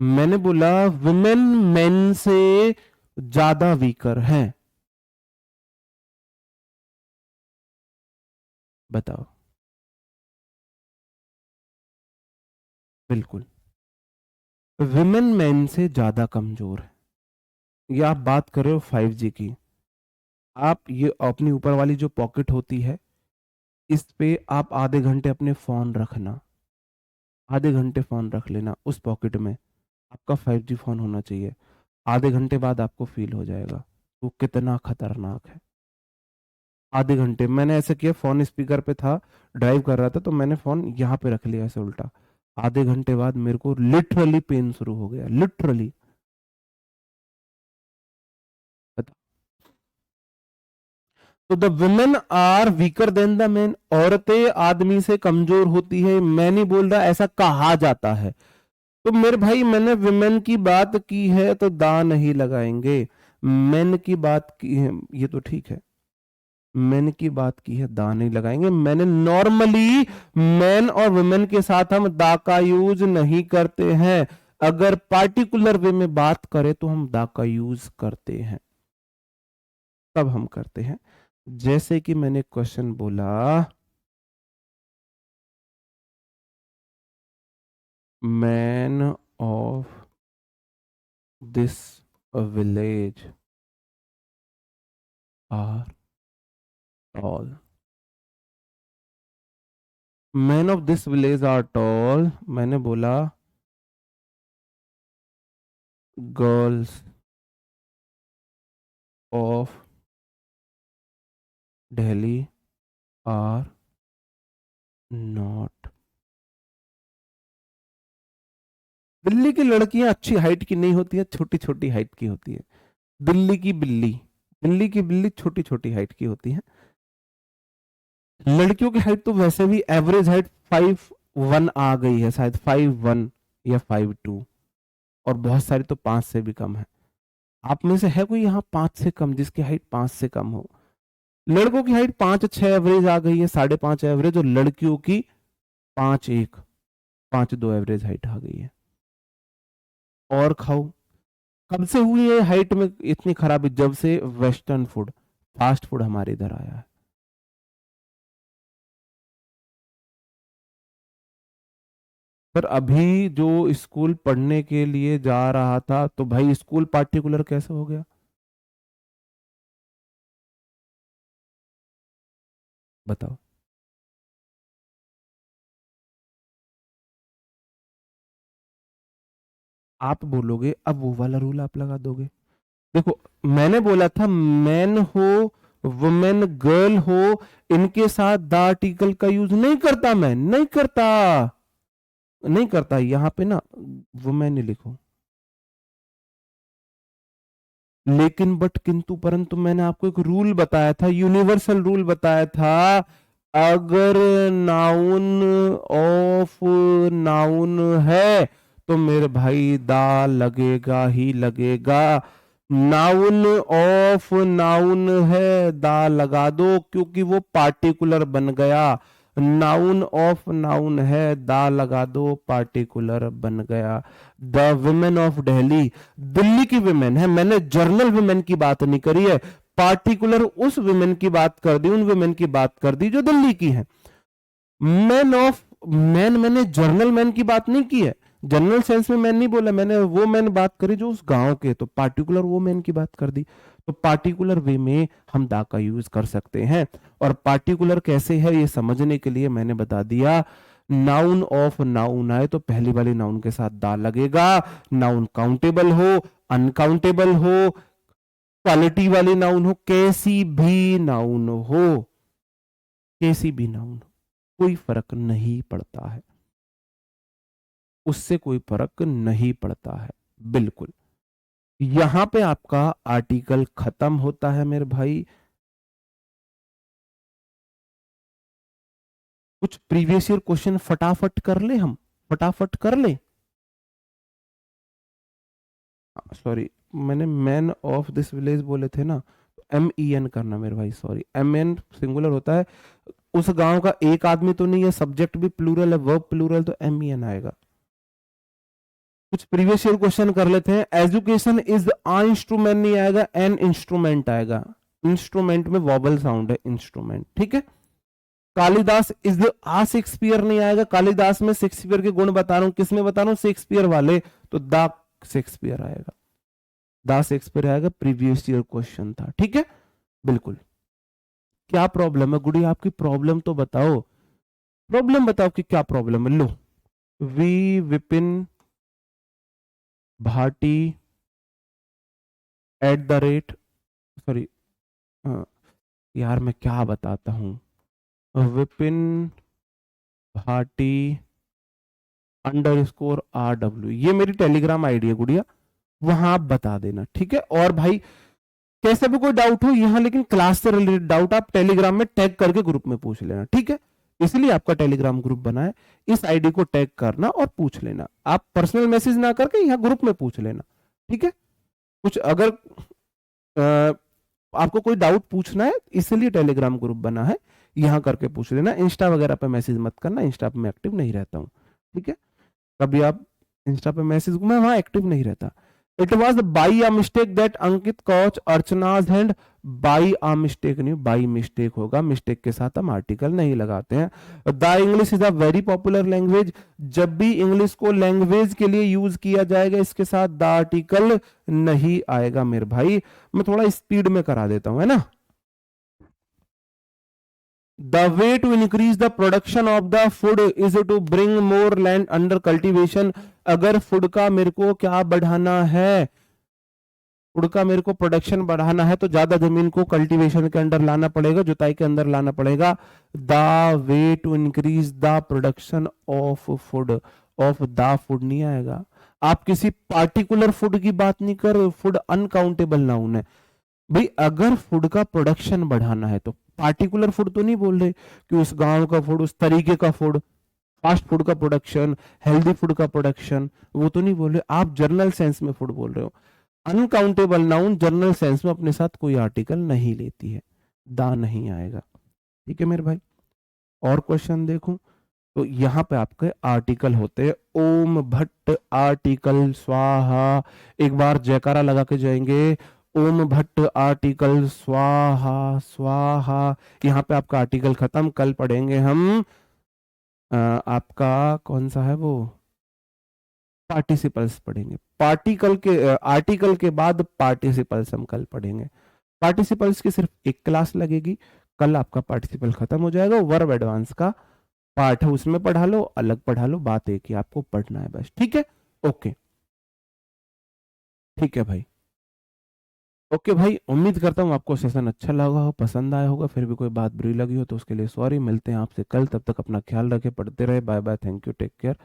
मैंने बोला वुमेन मेन से ज्यादा वीकर हैं। बताओ। बिल्कुल, वुमेन मेन से ज्यादा कमजोर है। ये आप बात कर रहे हो 5G की। आप ये अपनी ऊपर वाली जो पॉकेट होती है, इस पे आप आधे घंटे अपने फोन रखना, आधे घंटे फोन रख लेना उस पॉकेट में। आपका 5G फोन होना चाहिए। आधे घंटे बाद आपको फील हो जाएगा वो कितना खतरनाक है। आधे घंटे मैंने ऐसे किया, फोन स्पीकर पे था, ड्राइव कर रहा था तो मैंने फोन यहाँ पे रख लिया ऐसे उल्टा। आधे घंटे बाद मेरे को लिटरली पेन शुरू हो गया, लिटरली। तो the women are weaker than the man, औरतें आदमी से कमजोर होती है। मैं नहीं बोल रहा, ऐसा कहा जाता है। तो मेरे भाई मैंने विमेन की बात की है तो दा नहीं लगाएंगे। मेन की बात की है, ये तो ठीक है। मैन की बात की है, दा नहीं लगाएंगे। मैंने नॉर्मली मैन और वुमेन के साथ हम दा का यूज नहीं करते हैं। अगर पार्टिकुलर वे में बात करें तो हम दा का यूज करते हैं। तब हम करते हैं, जैसे कि मैंने क्वेश्चन बोला, man of this village are tall. Man of this village are tall. मैंने बोला girls of Delhi are not. Delhi की लड़कियां अच्छी हाइट की नहीं होती है, छोटी छोटी हाइट की होती है। दिल्ली की बिल्ली, दिल्ली की बिल्ली छोटी छोटी हाइट की होती है। लड़कियों की हाइट तो वैसे भी एवरेज हाइट 5'1" आ गई है, शायद 5'1" या 5'2", और बहुत सारी तो 5 से भी कम है। आप में से है कोई यहाँ 5 से कम, जिसकी हाइट 5 से कम हो? लड़कों की हाइट 5'6" एवरेज आ गई है, 5.5 एवरेज, और लड़कियों की 5'1", 5'2" एवरेज हाइट आ गई है। और खाओ, कब से हुई है हाइट में इतनी खराबी? जब से वेस्टर्न फूड, फास्ट फूड हमारे इधर आया है। पर अभी जो स्कूल पढ़ने के लिए जा रहा था, तो भाई स्कूल पार्टिकुलर कैसे हो गया? बताओ। आप बोलोगे, अब वो वाला रूल आप लगा दोगे। देखो, मैंने बोला था मैन हो, वुमेन, गर्ल हो, इनके साथ द आर्टिकल का यूज नहीं करता, मैं नहीं करता, नहीं करता। यहां पे ना वुमेन ही लिखो। लेकिन बट किंतु परंतु मैंने आपको एक रूल बताया था, यूनिवर्सल रूल बताया था। अगर नाउन ऑफ नाउन है तो मेरे भाई दा लगेगा ही लगेगा। नाउन ऑफ नाउन है, दा लगा दो क्योंकि वो पार्टिकुलर बन गया। नाउन ऑफ नाउन है, दा लगा दो, पार्टिकुलर बन गया। The women of Delhi, Delhi की वुमेन है, मैंने जर्नल वुमेन की बात नहीं करी है, पार्टिकुलर उस वुमेन की बात कर दी, उन वुमेन की बात कर दी जो दिल्ली की है। मैन ऑफ मैन, मैंने जर्नल मैन की बात नहीं की है, जनरल सेंस में मैन नहीं बोला, मैंने वो मैन बात करी जो उस गांव के, तो पार्टिकुलर वो मैन की बात कर दी। तो पार्टिकुलर वे में हम दा का यूज कर सकते हैं। और पार्टिकुलर कैसे है ये समझने के लिए मैंने बता दिया, नाउन ऑफ नाउन आए तो पहली वाली नाउन के साथ दा लगेगा। नाउन काउंटेबल हो, अनकाउंटेबल हो, क्वालिटी वाली नाउन हो, कैसी भी नाउन हो, कैसी भी नाउन हो, कोई फर्क नहीं पड़ता है, उससे कोई फर्क नहीं पड़ता है बिल्कुल। यहां पे आपका आर्टिकल खत्म होता है मेरे भाई। कुछ प्रीवियस ईयर क्वेश्चन फटाफट कर ले, हम फटाफट कर ले। सॉरी, मैंने मैन ऑफ दिस विलेज बोले थे ना, MEN करना मेरे भाई, सॉरी, MN सिंगुलर होता है, उस गांव का एक आदमी तो नहीं है, सब्जेक्ट भी प्लूरल है, वर्ब प्लूरल, तो MEN आएगा। कुछ प्रीवियस ईयर क्वेश्चन कर लेते हैं। एजुकेशन इज आ इंस्ट्रूमेंट नहीं आएगा, एन इंस्ट्रूमेंट आएगा, इंस्ट्रूमेंट में वॉबल साउंड है, इंस्ट्रूमेंट, ठीक है। कालिदास इज आ शेक्सपियर नहीं आएगा, कालिदास में शेक्सपियर के गुण बता रहा हूं, किसमें बता रहा हूं, शेक्सपियर वाले, तो द शेक्सपियर आएगा, द शेक्सपियर आएगा, प्रीवियस ईयर क्वेश्चन था, ठीक है। बिल्कुल। क्या प्रॉब्लम है गुड़ी, आपकी प्रॉब्लम तो बताओ, प्रॉब्लम बताओ कि क्या प्रॉब्लम है। लो, V Vipin Bhati at the rate, sorry यार मैं क्या बताता हूं, विपिन भाटी _RW, ये मेरी टेलीग्राम आईडी है गुड़िया, वहां आप बता देना, ठीक है। और भाई कैसे भी कोई डाउट हो यहाँ, लेकिन क्लास से रिलेटेड डाउट आप टेलीग्राम में टैग करके ग्रुप में पूछ लेना, ठीक है। इसलिए आपका टेलीग्राम ग्रुप बना है, इस आईडी को टैग करना और पूछ लेना, आप पर्सनल मैसेज ना करके यहाँ ग्रुप में पूछ लेना, ठीक है। कुछ अगर आपको कोई डाउट पूछना है, इसलिए टेलीग्राम ग्रुप बना है, यहाँ करके पूछ लेना। इंस्टा वगैरह पे मैसेज मत करना, इंस्टा पे मैं एक्टिव नहीं रहता हूँ, ठीक है। कभी आप इंस्टा पे मैसेज, मैं वहां एक्टिव नहीं रहता। It was by a mistake that Ankit caught Archana's hand, by a mistake नहीं, बाई मिस्टेक होगा, मिस्टेक के साथ हम आर्टिकल नहीं लगाते हैं। The English is a very popular language, जब भी इंग्लिश को लैंग्वेज के लिए यूज किया जाएगा इसके साथ द आर्टिकल नहीं आएगा मेरे भाई। मैं थोड़ा स्पीड में करा देता हूं, है ना। The way to increase the production of the food is to bring more land under cultivation। अगर फूड का मेरे को क्या बढ़ाना है, फूड का मेरे को प्रोडक्शन बढ़ाना है तो ज्यादा जमीन को कल्टीवेशन के अंदर लाना पड़ेगा, जुताई के अंदर लाना पड़ेगा। The way to increase the production of food, of the food नहीं आएगा। आप किसी पार्टिकुलर फूड की बात नहीं कर रहे, फूड अनकाउंटेबल नाउन है भाई। अगर फूड का प्रोडक्शन बढ़ाना है तो पार्टिकुलर फूड तो नहीं बोल रहे कि उस गांव का फूड, उस तरीके का फूड, फास्ट फूड का प्रोडक्शन, हेल्दी फूड का प्रोडक्शन, वो तो नहीं बोल रहे, आप जनरल सेंस में फूड बोल रहे हो। अनकाउंटेबल नाउन जनरल सेंस में अपने साथ कोई आर्टिकल नहीं लेती है, दा नहीं आएगा, ठीक है मेरे भाई। और क्वेश्चन देखूं तो यहाँ पे आपके आर्टिकल होते हैं, ओम भट्ट आर्टिकल स्वाहा, एक बार जयकारा लगा के जाएंगे, ओम भट्ट आर्टिकल स्वाहा स्वाहा। यहाँ पे आपका आर्टिकल खत्म, कल पढ़ेंगे हम आपका कौन सा है वो, पार्टिसिपल्स पढ़ेंगे, पार्टिकल के आर्टिकल के बाद पार्टिसिपल्स हम कल पढ़ेंगे। पार्टिसिपल्स की सिर्फ एक क्लास लगेगी, कल आपका पार्टिसिपल खत्म हो जाएगा। वर्ब एडवांस का पार्ट है, उसमें पढ़ा लो, अलग पढ़ा लो, बात एक ही, आपको पढ़ना है बस, ठीक है। ओके, ठीक है भाई, ओके भाई, उम्मीद करता हूँ आपको सेशन अच्छा लगा हो, पसंद आया होगा। फिर भी कोई बात बुरी लगी हो तो उसके लिए सॉरी। मिलते हैं आपसे कल, तब तक अपना ख्याल रखें, पढ़ते रहे, bye bye, thank you, take care,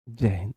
जय हिंद।